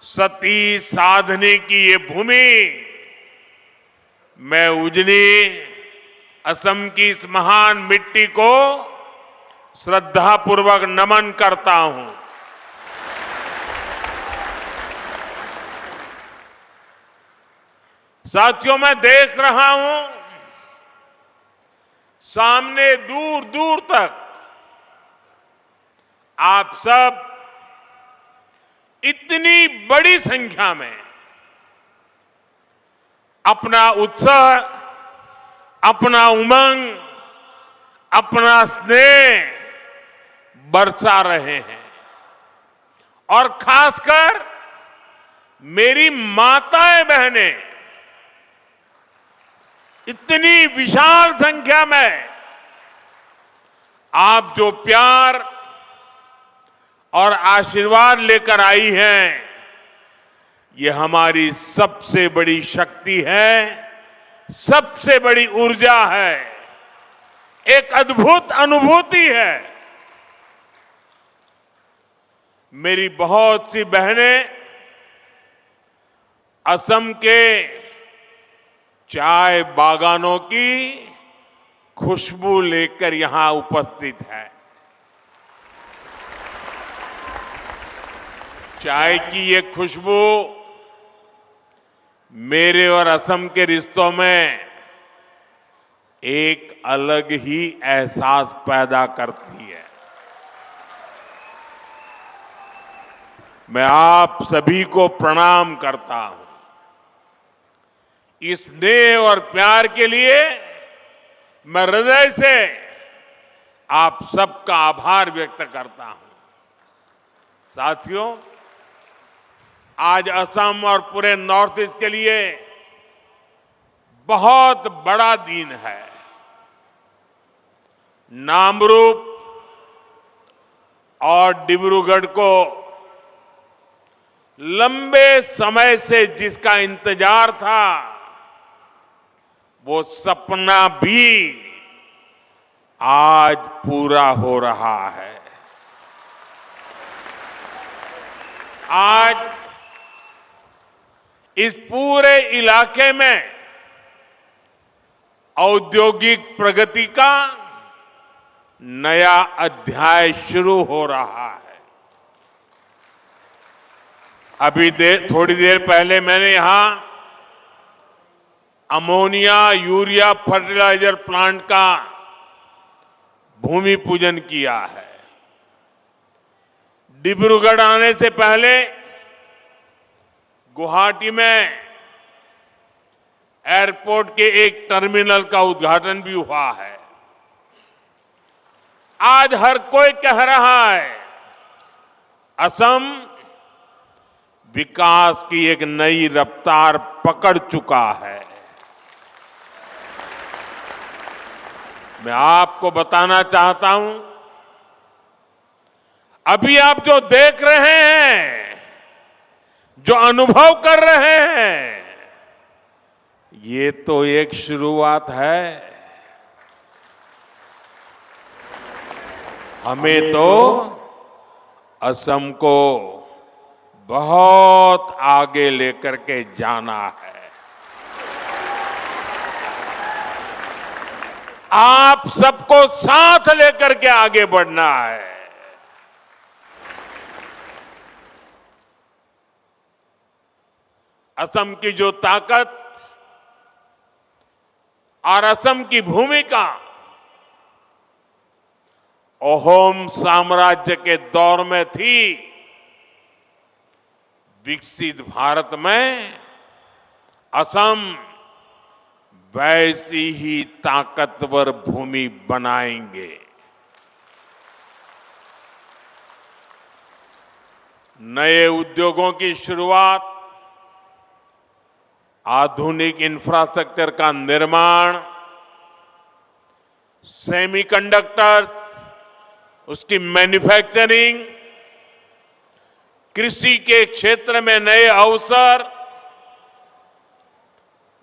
सती साधनी की ये भूमि मैं उजनी असम की इस महान मिट्टी को श्रद्धापूर्वक नमन करता हूं। साथियों, मैं देख रहा हूं सामने दूर दूर तक आप सब इतनी बड़ी संख्या में अपना उत्साह, अपना उमंग, अपना स्नेह बरसा रहे हैं और खासकर मेरी माताएं बहनें इतनी विशाल संख्या में आप जो प्यार और आशीर्वाद लेकर आई हैं, ये हमारी सबसे बड़ी शक्ति है, सबसे बड़ी ऊर्जा है, एक अद्भुत अनुभूति है। मेरी बहुत सी बहनें असम के चाय बागानों की खुशबू लेकर यहां उपस्थित है। चाय की ये खुशबू मेरे और असम के रिश्तों में एक अलग ही एहसास पैदा करती है। मैं आप सभी को प्रणाम करता हूं। इस स्नेह और प्यार के लिए मैं हृदय से आप सबका आभार व्यक्त करता हूं। साथियों, आज असम और पूरे नॉर्थ ईस्ट के लिए बहुत बड़ा दिन है। नामरूप और डिब्रूगढ़ को लंबे समय से जिसका इंतजार था, वो सपना भी आज पूरा हो रहा है। आज इस पूरे इलाके में औद्योगिक प्रगति का नया अध्याय शुरू हो रहा है। अभी थोड़ी देर पहले मैंने यहां अमोनिया यूरिया फर्टिलाइजर प्लांट का भूमि पूजन किया है। डिब्रूगढ़ आने से पहले गुवाहाटी में एयरपोर्ट के एक टर्मिनल का उद्घाटन भी हुआ है। आज हर कोई कह रहा है, असम विकास की एक नई रफ्तार पकड़ चुका है। मैं आपको बताना चाहता हूं, अभी आप जो देख रहे हैं, जो अनुभव कर रहे हैं, ये तो एक शुरुआत है। हमें तो असम को बहुत आगे लेकर के जाना है। आप सबको साथ लेकर के आगे बढ़ना है। असम की जो ताकत और असम की भूमिका अहोम साम्राज्य के दौर में थी, विकसित भारत में असम वैसी ही ताकतवर भूमि बनाएंगे। नए उद्योगों की शुरुआत, आधुनिक इंफ्रास्ट्रक्चर का निर्माण, सेमीकंडक्टर्स, उसकी मैन्युफैक्चरिंग, कृषि के क्षेत्र में नए अवसर,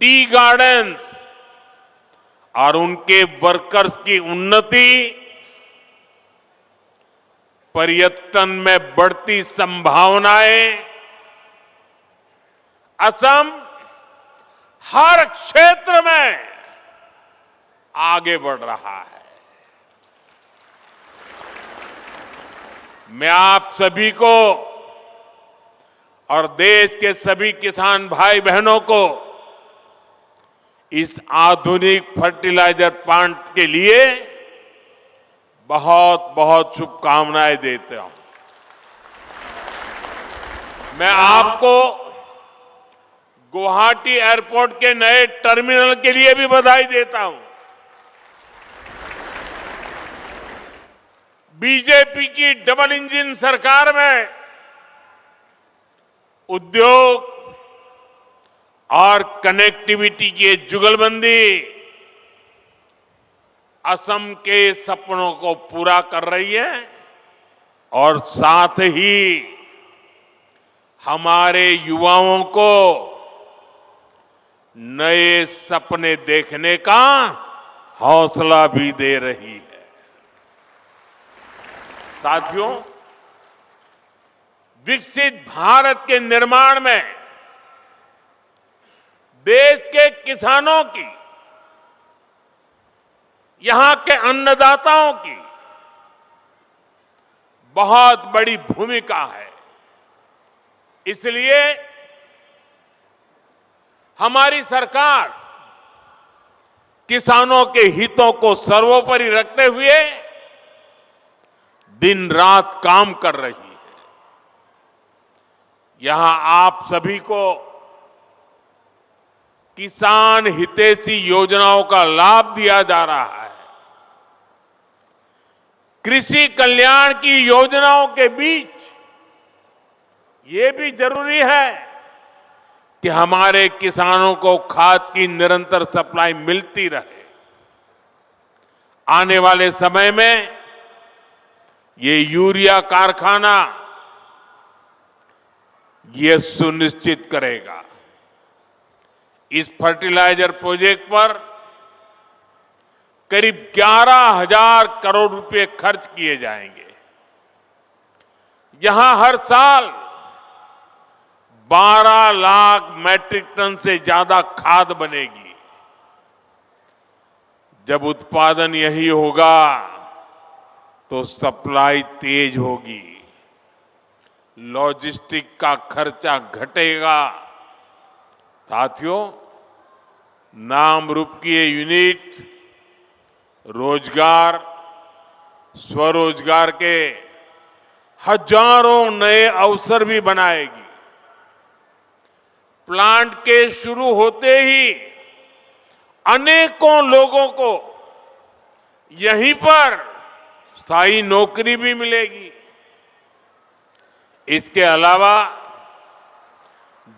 टी गार्डन्स और उनके वर्कर्स की उन्नति, पर्यटन में बढ़ती संभावनाएं, असम हर क्षेत्र में आगे बढ़ रहा है। मैं आप सभी को और देश के सभी किसान भाई बहनों को इस आधुनिक फर्टिलाइजर प्लांट के लिए बहुत बहुत शुभकामनाएं देता हूं। मैं आपको गुवाहाटी एयरपोर्ट के नए टर्मिनल के लिए भी बधाई देता हूं। बीजेपी की डबल इंजन सरकार में उद्योग और कनेक्टिविटी की जुगलबंदी असम के सपनों को पूरा कर रही है और साथ ही हमारे युवाओं को नए सपने देखने का हौसला भी दे रही है। साथियों, विकसित भारत के निर्माण में देश के किसानों की, यहां के अन्नदाताओं की बहुत बड़ी भूमिका है। इसलिए हमारी सरकार किसानों के हितों को सर्वोपरि रखते हुए दिन रात काम कर रही है। यहां आप सभी को किसान हितैषी योजनाओं का लाभ दिया जा रहा है। कृषि कल्याण की योजनाओं के बीच ये भी जरूरी है कि हमारे किसानों को खाद की निरंतर सप्लाई मिलती रहे। आने वाले समय में ये यूरिया कारखाना ये सुनिश्चित करेगा। इस फर्टिलाइजर प्रोजेक्ट पर करीब 11,000 करोड़ रुपए खर्च किए जाएंगे। यहां हर साल 12 लाख मैट्रिक टन से ज्यादा खाद बनेगी। जब उत्पादन यही होगा तो सप्लाई तेज होगी, लॉजिस्टिक का खर्चा घटेगा। साथियों, नाम रूप की ये यूनिट रोजगार, स्वरोजगार के हजारों नए अवसर भी बनाएगी। प्लांट के शुरू होते ही अनेकों लोगों को यहीं पर स्थायी नौकरी भी मिलेगी। इसके अलावा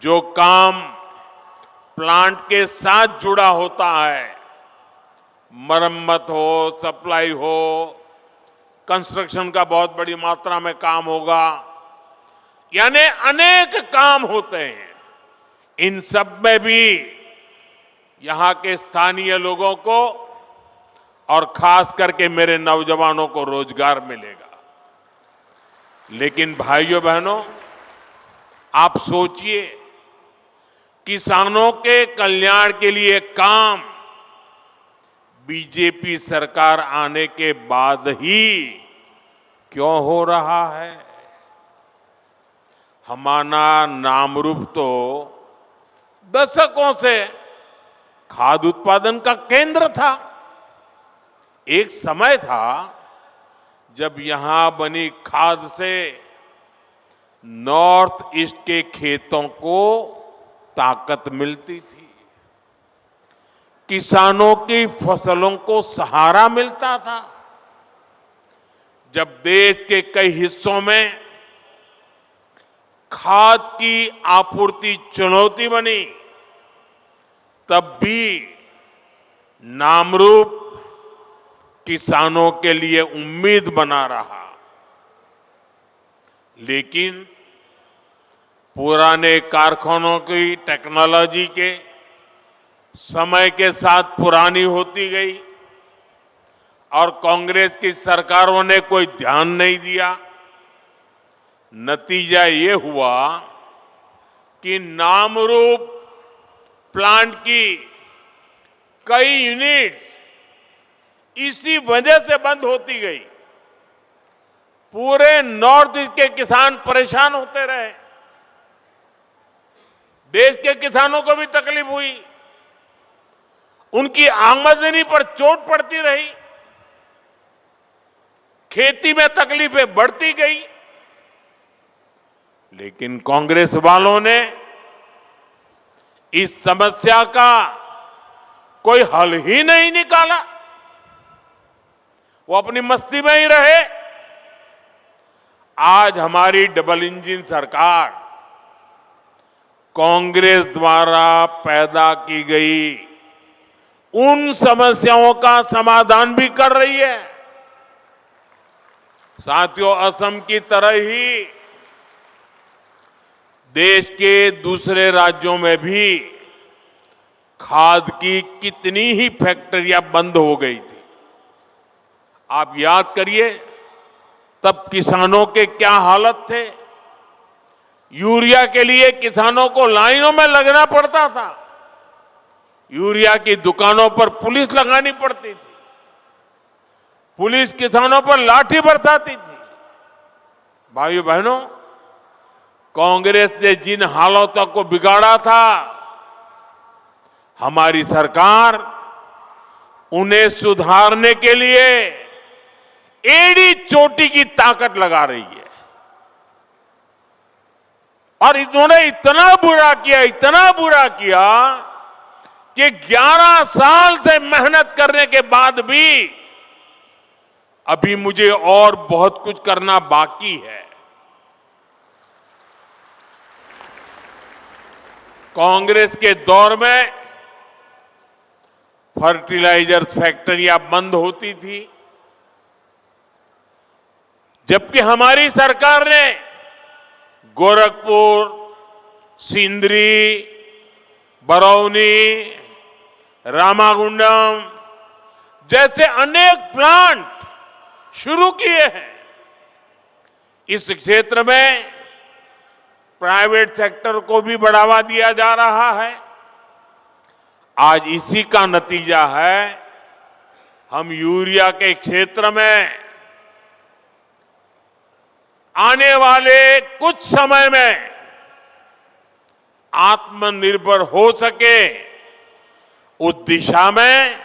जो काम प्लांट के साथ जुड़ा होता है, मरम्मत हो, सप्लाई हो, कंस्ट्रक्शन का बहुत बड़ी मात्रा में काम होगा, यानी अनेक काम होते हैं। इन सब में भी यहां के स्थानीय लोगों को और खास करके मेरे नौजवानों को रोजगार मिलेगा। लेकिन भाइयों बहनों, आप सोचिए, किसानों के कल्याण के लिए काम बीजेपी सरकार आने के बाद ही क्यों हो रहा है? हमारा नामरूप तो दशकों से खाद्य उत्पादन का केंद्र था। एक समय था जब यहां बनी खाद से नॉर्थ ईस्ट के खेतों को ताकत मिलती थी, किसानों की फसलों को सहारा मिलता था। जब देश के कई हिस्सों में खाद की आपूर्ति चुनौती बनी, तब भी नामरूप किसानों के लिए उम्मीद बना रहा। लेकिन पुराने कारखानों की टेक्नोलॉजी के समय के साथ पुरानी होती गई और कांग्रेस की सरकारों ने कोई ध्यान नहीं दिया। नतीजा ये हुआ कि नामरूप प्लांट की कई यूनिट्स इसी वजह से बंद होती गई। पूरे नॉर्थ ईस्ट के किसान परेशान होते रहे, देश के किसानों को भी तकलीफ हुई, उनकी आमदनी पर चोट पड़ती रही, खेती में तकलीफें बढ़ती गई। लेकिन कांग्रेस वालों ने इस समस्या का कोई हल ही नहीं निकाला। वो अपनी मस्ती में ही रहे। आज हमारी डबल इंजन सरकार कांग्रेस द्वारा पैदा की गई उन समस्याओं का समाधान भी कर रही है। साथियों, असम की तरह ही देश के दूसरे राज्यों में भी खाद की कितनी ही फैक्ट्रियां बंद हो गई थी। आप याद करिए, तब किसानों के क्या हालत थे। यूरिया के लिए किसानों को लाइनों में लगना पड़ता था, यूरिया की दुकानों पर पुलिस लगानी पड़ती थी, पुलिस किसानों पर लाठी बरसाती थी। भाइयों बहनों, कांग्रेस ने जिन हालातों को बिगाड़ा था, हमारी सरकार उन्हें सुधारने के लिए एड़ी चोटी की ताकत लगा रही है। और इन्होंने इतना बुरा किया कि 11 साल से मेहनत करने के बाद भी अभी मुझे और बहुत कुछ करना बाकी है। कांग्रेस के दौर में फर्टिलाइजर फैक्ट्रियां बंद होती थी, जबकि हमारी सरकार ने गोरखपुर, सिंदरी, बरौनी, रामागुंडम जैसे अनेक प्लांट शुरू किए हैं। इस क्षेत्र में प्राइवेट सेक्टर को भी बढ़ावा दिया जा रहा है। आज इसी का नतीजा है, हम यूरिया के क्षेत्र में आने वाले कुछ समय में आत्मनिर्भर हो सके, उस दिशा में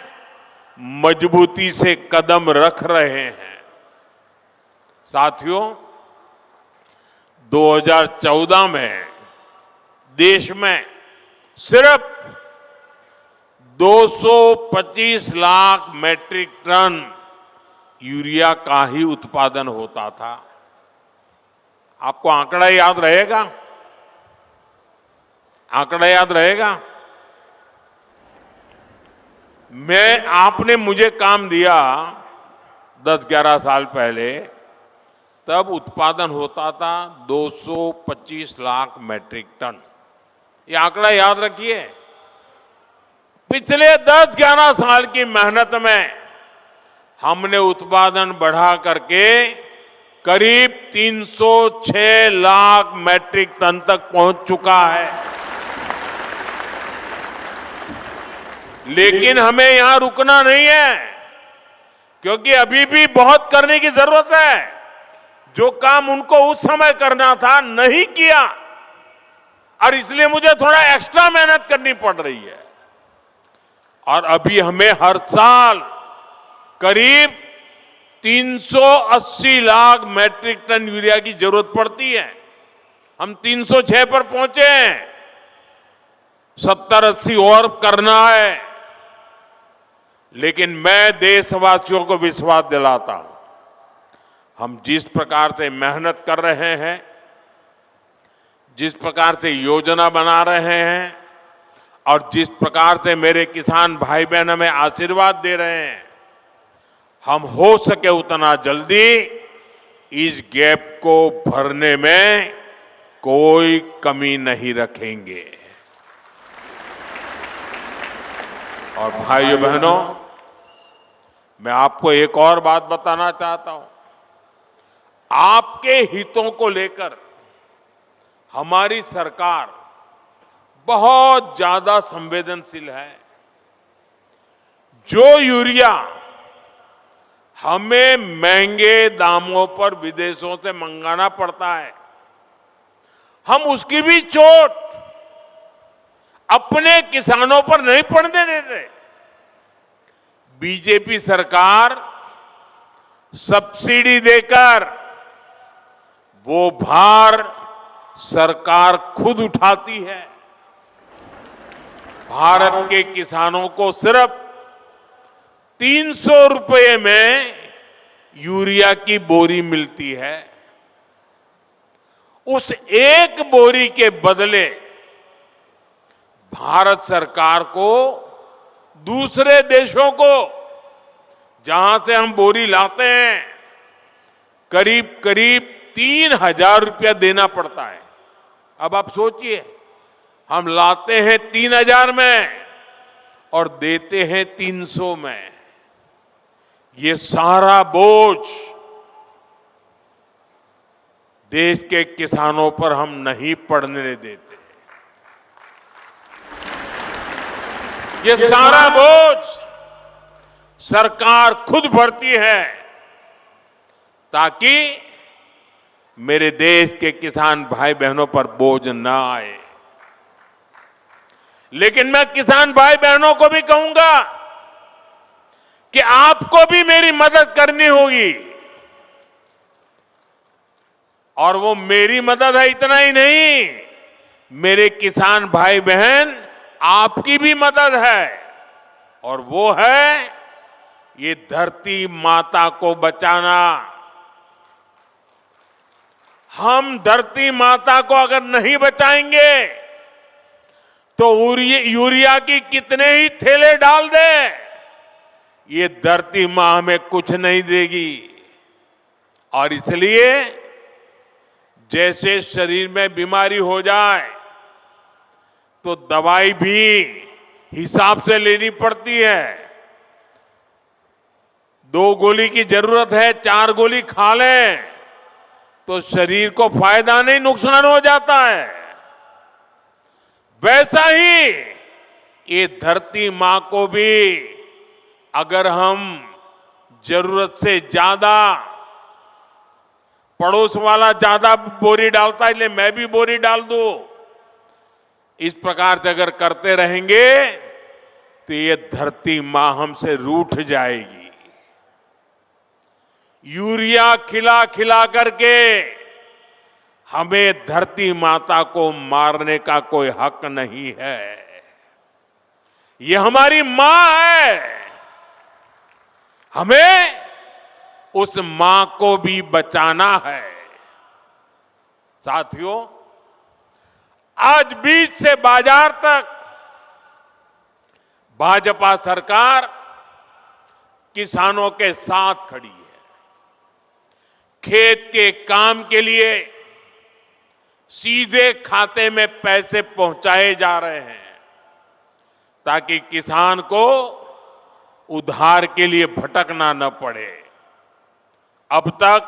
मजबूती से कदम रख रहे हैं। साथियों, 2014 में देश में सिर्फ 225 लाख मैट्रिक टन यूरिया का ही उत्पादन होता था। आपको आंकड़ा याद रहेगा? आंकड़ा याद रहेगा? आपने मुझे काम दिया 10-11 साल पहले, तब उत्पादन होता था 225 लाख मैट्रिक टन। ये आंकड़ा याद रखिए। पिछले 10-11 साल की मेहनत में हमने उत्पादन बढ़ा करके करीब 306 लाख मैट्रिक टन तक पहुंच चुका है। लेकिन हमें यहां रुकना नहीं है, क्योंकि अभी भी बहुत करने की जरूरत है। जो काम उनको उस समय करना था नहीं किया, और इसलिए मुझे थोड़ा एक्स्ट्रा मेहनत करनी पड़ रही है। और अभी हमें हर साल करीब 380 लाख मैट्रिक टन यूरिया की जरूरत पड़ती है। हम 306 पर पहुंचे हैं, 70-80 और करना है। लेकिन मैं देशवासियों को विश्वास दिलाता हूं, हम जिस प्रकार से मेहनत कर रहे हैं, जिस प्रकार से योजना बना रहे हैं, और जिस प्रकार से मेरे किसान भाई बहन हमें आशीर्वाद दे रहे हैं, हम हो सके उतना जल्दी इस गैप को भरने में कोई कमी नहीं रखेंगे। और भाइयों बहनों, मैं आपको एक और बात बताना चाहता हूं। आपके हितों को लेकर हमारी सरकार बहुत ज्यादा संवेदनशील है। जो यूरिया हमें महंगे दामों पर विदेशों से मंगाना पड़ता है, हम उसकी भी चोट अपने किसानों पर नहीं पड़ने देते। बीजेपी सरकार सब्सिडी देकर वो भार सरकार खुद उठाती है। भारत के किसानों को सिर्फ 300 रुपए में यूरिया की बोरी मिलती है। उस एक बोरी के बदले भारत सरकार को दूसरे देशों को, जहां से हम बोरी लाते हैं, करीब करीब 3,000 रुपया देना पड़ता है। अब आप सोचिए, हम लाते हैं 3,000 में और देते हैं 300 में। ये सारा बोझ देश के किसानों पर हम नहीं पड़ने देते। ये सारा बोझ सरकार खुद भरती है, ताकि मेरे देश के किसान भाई बहनों पर बोझ न आए। लेकिन मैं किसान भाई बहनों को भी कहूंगा कि आपको भी मेरी मदद करनी होगी। और वो मेरी मदद है इतना ही नहीं, मेरे किसान भाई बहन आपकी भी मदद है। और वो है ये धरती माता को बचाना। हम धरती माता को अगर नहीं बचाएंगे तो यूरिया की कितने ही थैले डाल दे, ये धरती मां हमें कुछ नहीं देगी। और इसलिए जैसे शरीर में बीमारी हो जाए तो दवाई भी हिसाब से लेनी पड़ती है। 2 गोली की जरूरत है, 4 गोली खा लें तो शरीर को फायदा नहीं, नुकसान हो जाता है। वैसा ही ये धरती मां को भी अगर हम जरूरत से ज्यादा, पड़ोस वाला ज्यादा बोरी डालता है इसलिए मैं भी बोरी डाल दूं, इस प्रकार से अगर करते रहेंगे तो ये धरती मां हमसे रूठ जाएगी। यूरिया खिला खिला करके हमें धरती माता को मारने का कोई हक नहीं है। ये हमारी मां है, हमें उस मां को भी बचाना है। साथियों, आज बीज से बाजार तक भाजपा सरकार किसानों के साथ खड़ी है। खेत के काम के लिए सीधे खाते में पैसे पहुंचाए जा रहे हैं ताकि किसान को उधार के लिए भटकना न पड़े। अब तक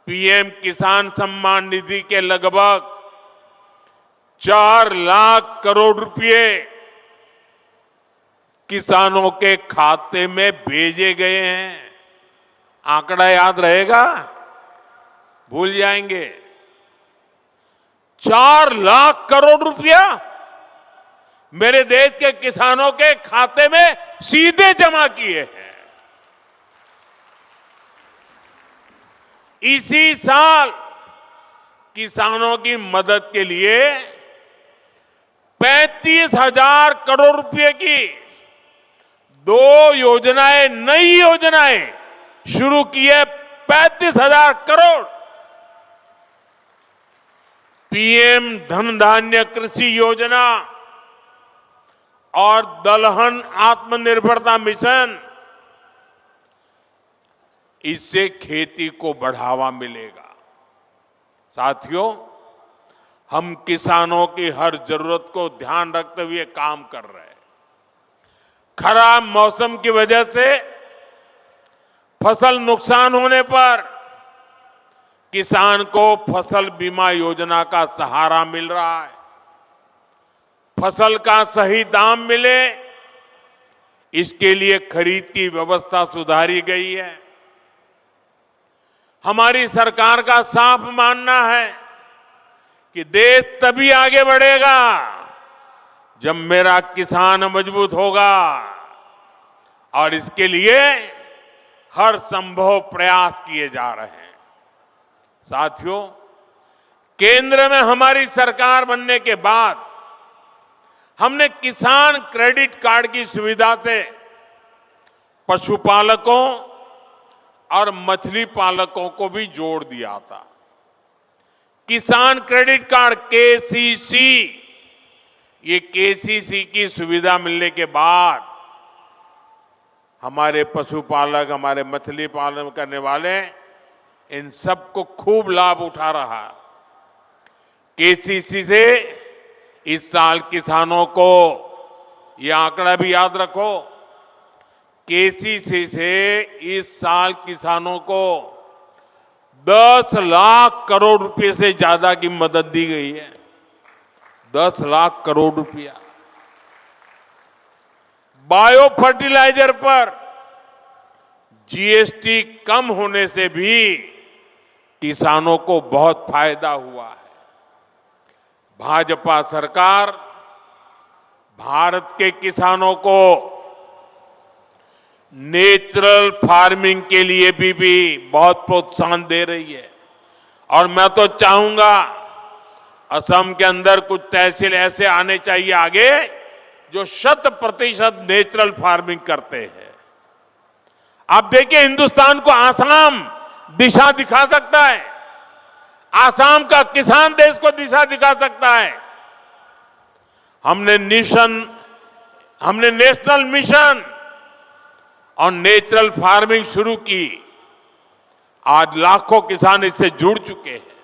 पीएम किसान सम्मान निधि के लगभग 4 लाख करोड़ रुपए किसानों के खाते में भेजे गए हैं। आंकड़ा याद रहेगा? भूल जाएंगे? 4 लाख करोड़ रुपया मेरे देश के किसानों के खाते में सीधे जमा किए हैं। इसी साल किसानों की मदद के लिए 35,000 करोड़ रुपए की 2 योजनाएं, नई योजनाएं शुरू की है। 35,000 करोड़। पीएम धन धान्य कृषि योजना और दलहन आत्मनिर्भरता मिशन, इससे खेती को बढ़ावा मिलेगा। साथियों, हम किसानों की हर जरूरत को ध्यान रखते हुए काम कर रहे हैं। खराब मौसम की वजह से फसल नुकसान होने पर किसान को फसल बीमा योजना का सहारा मिल रहा है। फसल का सही दाम मिले, इसके लिए खरीद की व्यवस्था सुधारी गई है। हमारी सरकार का साफ मानना है कि देश तभी आगे बढ़ेगा जब मेरा किसान मजबूत होगा, और इसके लिए हर संभव प्रयास किए जा रहे हैं। साथियों, केंद्र में हमारी सरकार बनने के बाद हमने किसान क्रेडिट कार्ड की सुविधा से पशुपालकों और मछली पालकों को भी जोड़ दिया था। किसान क्रेडिट कार्ड केसीसी, ये केसीसी की सुविधा मिलने के बाद हमारे पशुपालक, हमारे मछली पालन करने वाले, इन सबको खूब लाभ उठा रहा है। केसीसी से इस साल किसानों को, ये आंकड़ा भी याद रखो, केसीसी से इस साल किसानों को 10 लाख करोड़ रुपए से ज्यादा की मदद दी गई है। 10 लाख करोड़ रुपया। बायो फर्टिलाइजर पर जीएसटी कम होने से भी किसानों को बहुत फायदा हुआ है। भाजपा सरकार भारत के किसानों को नेचुरल फार्मिंग के लिए भी बहुत प्रोत्साहन दे रही है। और मैं तो चाहूंगा असम के अंदर कुछ तहसील ऐसे आने चाहिए आगे जो 100% नेचुरल फार्मिंग करते हैं। आप देखिए, हिंदुस्तान को आसाम दिशा दिखा सकता है। आसाम का किसान देश को दिशा दिखा सकता है। हमने नेशनल मिशन और नेचुरल फार्मिंग शुरू की। आज लाखों किसान इससे जुड़ चुके हैं।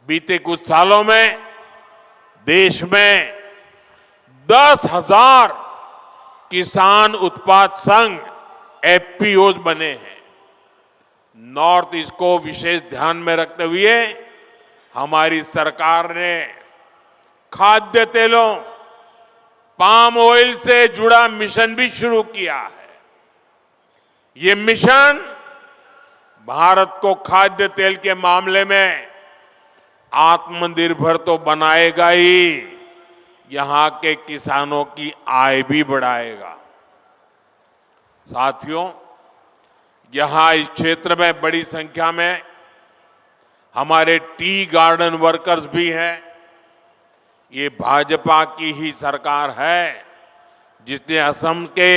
बीते कुछ सालों में देश में 10,000 किसान उत्पाद संघ एफपीओज बने हैं। नॉर्थ ईस्ट को विशेष ध्यान में रखते हुए हमारी सरकार ने खाद्य तेलों, पाम ऑयल से जुड़ा मिशन भी शुरू किया है। ये मिशन भारत को खाद्य तेल के मामले में आत्मनिर्भर तो बनाएगा ही, यहां के किसानों की आय भी बढ़ाएगा। साथियों, यहां इस क्षेत्र में बड़ी संख्या में हमारे टी गार्डन वर्कर्स भी हैं। ये भाजपा की ही सरकार है जिसने असम के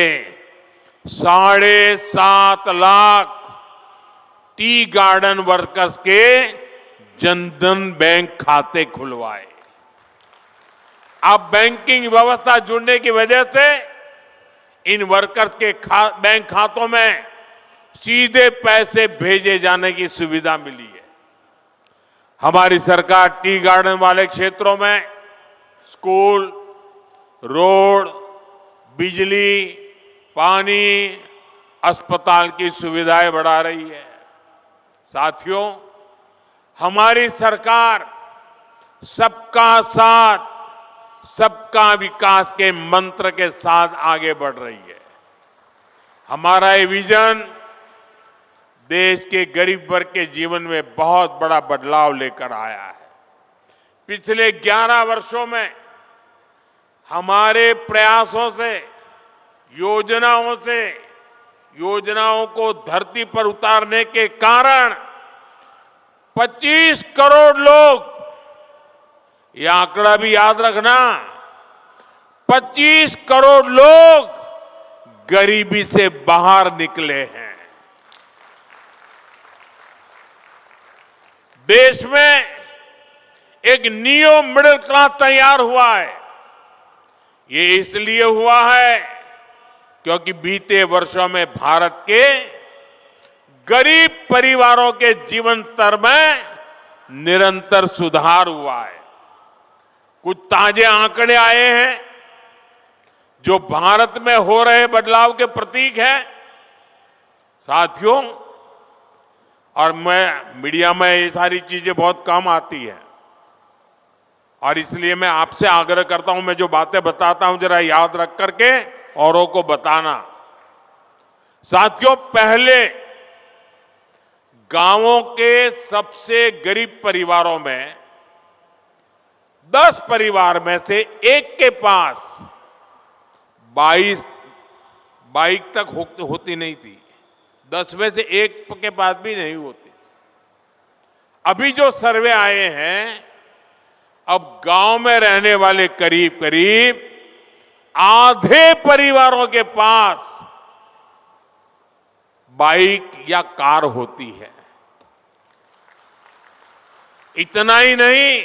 7.5 लाख टी गार्डन वर्कर्स के जनधन बैंक खाते खुलवाए। अब बैंकिंग व्यवस्था जुड़ने की वजह से इन वर्कर्स के बैंक खातों में सीधे पैसे भेजे जाने की सुविधा मिली है। हमारी सरकार टी गार्डन वाले क्षेत्रों में स्कूल, रोड, बिजली, पानी, अस्पताल की सुविधाएं बढ़ा रही है। साथियों, हमारी सरकार सबका साथ, सबका विकास के मंत्र के साथ आगे बढ़ रही है। हमारा ये विजन देश के गरीब वर्ग के जीवन में बहुत बड़ा बदलाव लेकर आया है। पिछले 11 वर्षों में हमारे प्रयासों से, योजनाओं को धरती पर उतारने के कारण 25 करोड़ लोग, यह आंकड़ा भी याद रखना, 25 करोड़ लोग गरीबी से बाहर निकले हैं। देश में एक न्यू मिडिल क्लास तैयार हुआ है। ये इसलिए हुआ है क्योंकि बीते वर्षों में भारत के गरीब परिवारों के जीवन स्तर में निरंतर सुधार हुआ है। कुछ ताजे आंकड़े आए हैं जो भारत में हो रहे बदलाव के प्रतीक हैं। साथियों, और मीडिया में ये सारी चीजें बहुत कम आती है और इसलिए मैं आपसे आग्रह करता हूं, मैं जो बातें बताता हूं जरा याद रख करके औरों को बताना। साथियों, पहले गांवों के सबसे गरीब परिवारों में 10 परिवार में से एक के पास 22 बाइक तक होती नहीं थी। 10 में से एक के पास भी नहीं होती। अभी जो सर्वे आए हैं, अब गांव में रहने वाले करीब करीब आधे परिवारों के पास बाइक या कार होती है। इतना ही नहीं,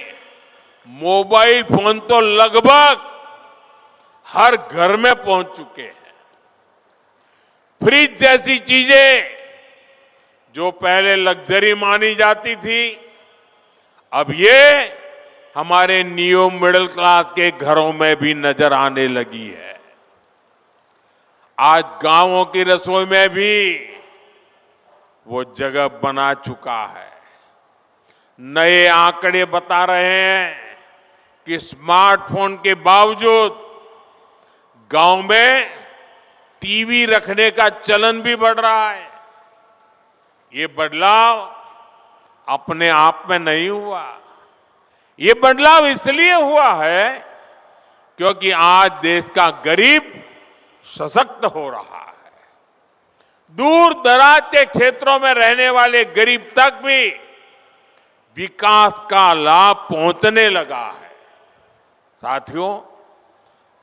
मोबाइल फोन तो लगभग हर घर में पहुंच चुके हैं। फ्रिज जैसी चीजें जो पहले लग्जरी मानी जाती थी, अब ये हमारे न्यू मिडिल क्लास के घरों में भी नजर आने लगी है। आज गांवों की रसोई में भी वो जगह बना चुका है। नए आंकड़े बता रहे हैं कि स्मार्टफोन के बावजूद गांव में टीवी रखने का चलन भी बढ़ रहा है। ये बदलाव अपने आप में नहीं हुआ। ये बदलाव इसलिए हुआ है क्योंकि आज देश का गरीब सशक्त हो रहा है। दूर दराज के क्षेत्रों में रहने वाले गरीब तक भी विकास का लाभ पहुंचने लगा है। साथियों,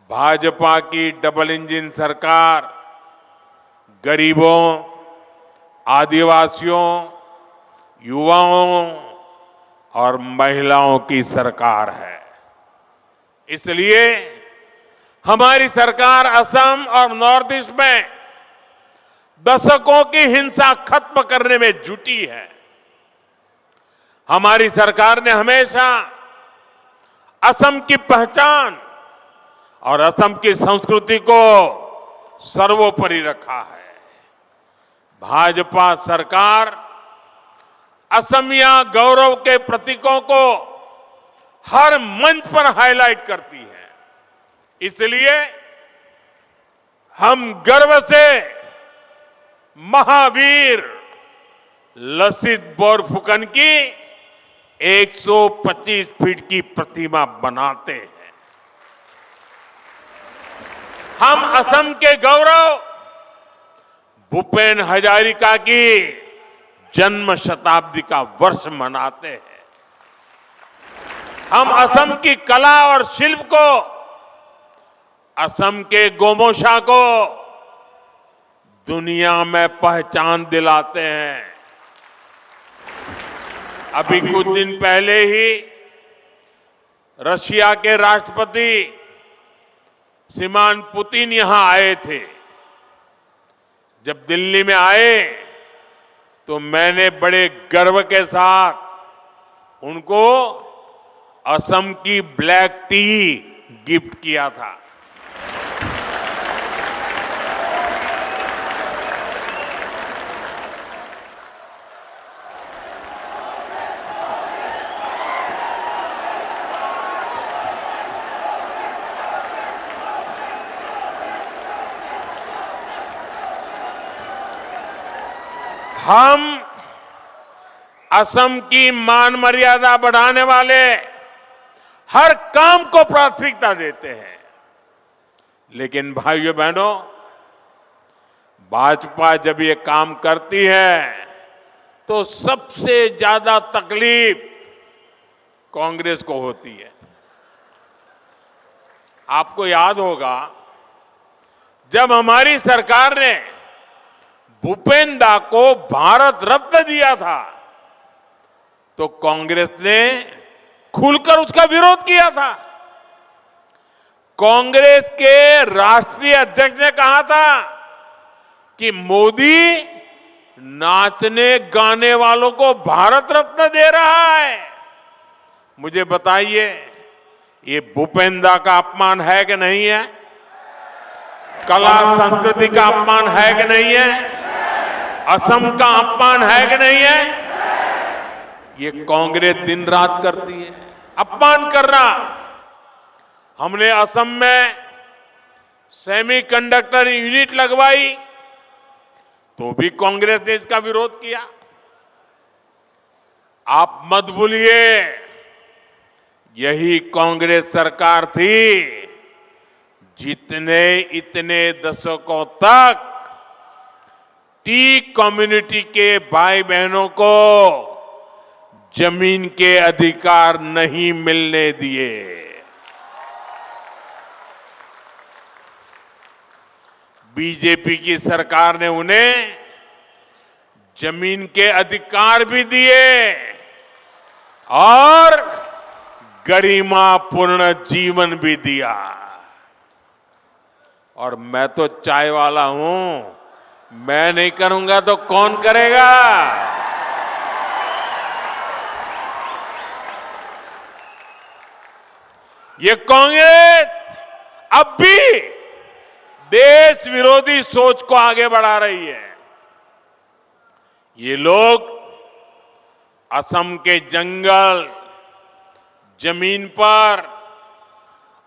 भाजपा की डबल इंजन सरकार गरीबों, आदिवासियों, युवाओं और महिलाओं की सरकार है। इसलिए हमारी सरकार असम और नॉर्थ ईस्ट में दशकों की हिंसा खत्म करने में जुटी है। हमारी सरकार ने हमेशा असम की पहचान और असम की संस्कृति को सर्वोपरि रखा है। भाजपा सरकार असमिया गौरव के प्रतीकों को हर मंच पर हाईलाइट करती है। इसलिए हम गर्व से महावीर लसित बोरफुकन की 125 फीट की प्रतिमा बनाते हैं। हम असम के गौरव भूपेन हजारिका की जन्म शताब्दी का वर्ष मनाते हैं। हम असम की कला और शिल्प को, असम के गोमोशा को दुनिया में पहचान दिलाते हैं। अभी कुछ दिन पहले ही रशिया के राष्ट्रपति श्रीमान पुतिन यहां आए थे। जब दिल्ली में आए तो मैंने बड़े गर्व के साथ उनको असम की ब्लैक टी गिफ्ट किया था। हम असम की मान मर्यादा बढ़ाने वाले हर काम को प्राथमिकता देते हैं। लेकिन भाइयों बहनों, भाजपा जब ये काम करती है तो सबसे ज्यादा तकलीफ कांग्रेस को होती है। आपको याद होगा, जब हमारी सरकार ने भूपेन दा को भारत रत्न दिया था तो कांग्रेस ने खुलकर उसका विरोध किया था। कांग्रेस के राष्ट्रीय अध्यक्ष ने कहा था कि मोदी नाचने गाने वालों को भारत रत्न दे रहा है। मुझे बताइए, ये भूपेन दा का अपमान है कि नहीं है? कला संस्कृति का अपमान है कि नहीं है? असम का अपमान है कि नहीं है? ये कांग्रेस दिन रात करती है अपमान करना। हमने असम में सेमीकंडक्टर यूनिट लगवाई तो भी कांग्रेस ने इसका विरोध किया। आप मत भूलिए, यही कांग्रेस सरकार थी जितने इतने दशकों तक टी कम्युनिटी के भाई बहनों को जमीन के अधिकार नहीं मिलने दिए। बीजेपी की सरकार ने उन्हें जमीन के अधिकार भी दिए और गरिमापूर्ण जीवन भी दिया। और मैं तो चाय वाला हूं, मैं नहीं करूंगा तो कौन करेगा? ये कांग्रेस अब भी देश विरोधी सोच को आगे बढ़ा रही है। ये लोग असम के जंगल, जमीन पर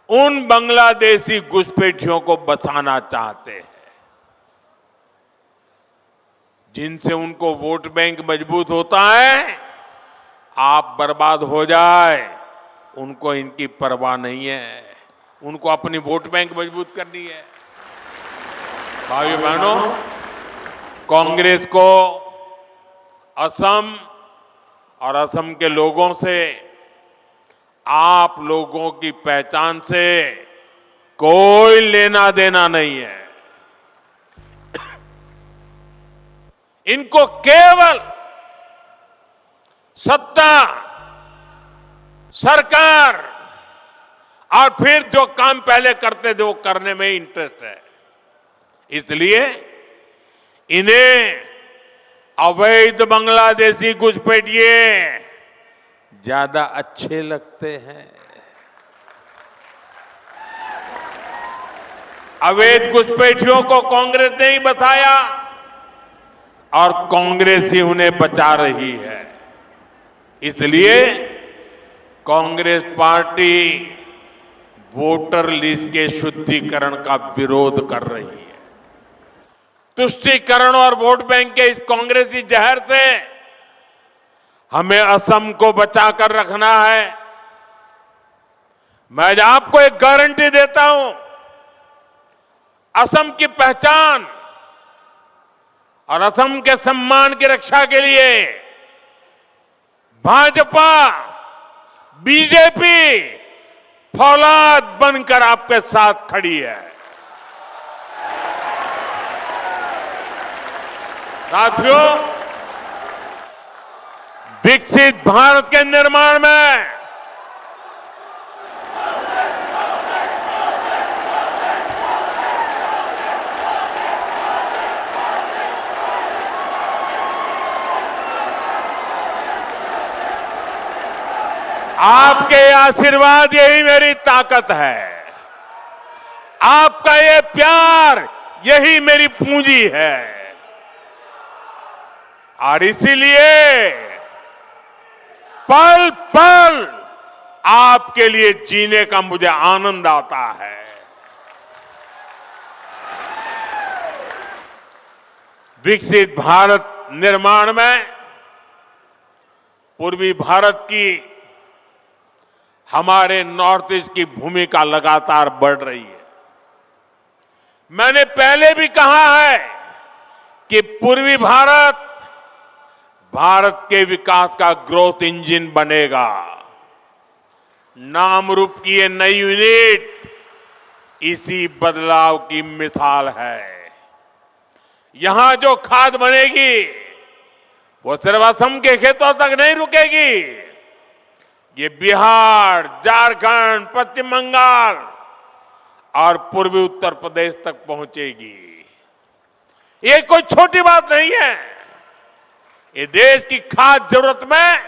उन बांग्लादेशी घुसपैठियों को बसाना चाहते हैं जिनसे उनको वोट बैंक मजबूत होता है। आप बर्बाद हो जाए, उनको इनकी परवाह नहीं है, उनको अपनी वोट बैंक मजबूत करनी है। भाइयों बहनों, कांग्रेस को असम और असम के लोगों से, आप लोगों की पहचान से कोई लेना देना नहीं है। इनको केवल सत्ता, सरकार और फिर जो काम पहले करते थे वो करने में इंटरेस्ट है। इसलिए इन्हें अवैध बांग्लादेशी घुसपैठिए ज्यादा अच्छे लगते हैं। अवैध घुसपैठियों को कांग्रेस ने ही बचाया और कांग्रेस ही उन्हें बचा रही है। इसलिए कांग्रेस पार्टी वोटर लिस्ट के शुद्धिकरण का विरोध कर रही है। तुष्टीकरण और वोट बैंक के इस कांग्रेसी जहर से हमें असम को बचाकर रखना है। मैं आज आपको एक गारंटी देता हूं, असम की पहचान और असम के सम्मान की रक्षा के लिए भाजपा, बीजेपी फौलाद बनकर आपके साथ खड़ी है। साथियों, विकसित भारत के निर्माण में आपके आशीर्वाद यही मेरी ताकत है। आपका ये प्यार यही मेरी पूंजी है और इसीलिए पल पल आपके लिए जीने का मुझे आनंद आता है। विकसित भारत निर्माण में पूर्वी भारत की हमारे नॉर्थ ईस्ट की भूमिका लगातार बढ़ रही है। मैंने पहले भी कहा है कि पूर्वी भारत भारत के विकास का ग्रोथ इंजन बनेगा। नाम रूप की ये नई यूनिट इसी बदलाव की मिसाल है। यहां जो खाद बनेगी वो सिर्फ असम के खेतों तक नहीं रुकेगी, ये बिहार, झारखंड, पश्चिम बंगाल और पूर्वी उत्तर प्रदेश तक पहुंचेगी। ये कोई छोटी बात नहीं है। ये देश की खास जरूरत में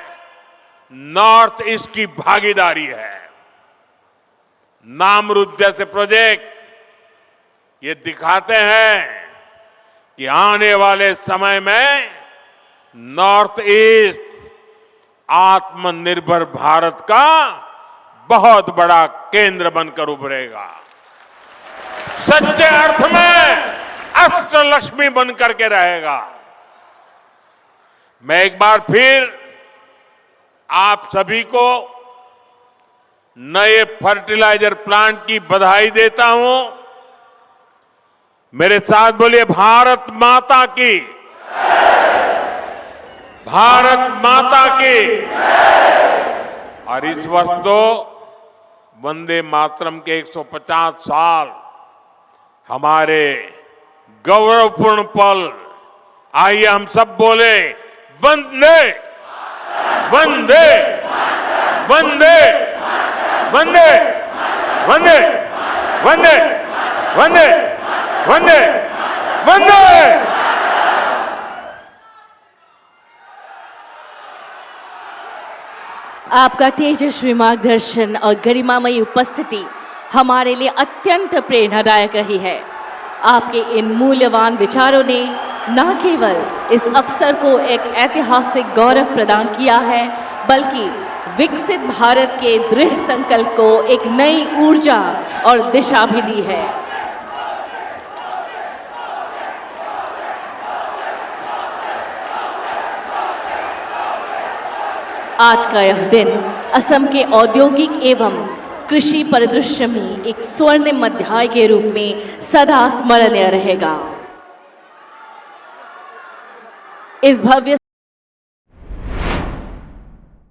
नॉर्थ ईस्ट की भागीदारी है। नामरूप जैसे प्रोजेक्ट ये दिखाते हैं कि आने वाले समय में नॉर्थ ईस्ट आत्मनिर्भर भारत का बहुत बड़ा केंद्र बनकर उभरेगा। सच्चे अर्थ में अष्टलक्ष्मी बनकर के रहेगा। मैं एक बार फिर आप सभी को नए फर्टिलाइजर प्लांट की बधाई देता हूं। मेरे साथ बोलिए, भारत माता की, भारत माता की। और इस वर्ष तो वंदे मातरम के 150 साल हमारे गौरवपूर्ण पल। आइए हम सब बोले, वंदे वंदे वंदे वंदे वंदे वंदे वंदे वंदे वंदे। आपका तेजस्वी मार्गदर्शन और गरिमामयी उपस्थिति हमारे लिए अत्यंत प्रेरणादायक रही है। आपके इन मूल्यवान विचारों ने न केवल इस अवसर को एक ऐतिहासिक गौरव प्रदान किया है, बल्कि विकसित भारत के दृढ़ संकल्प को एक नई ऊर्जा और दिशा भी दी है। आज का यह दिन असम के औद्योगिक एवं कृषि परिदृश्य में एक स्वर्णिम अध्याय के रूप में सदा स्मरणीय रहेगा। इस भव्य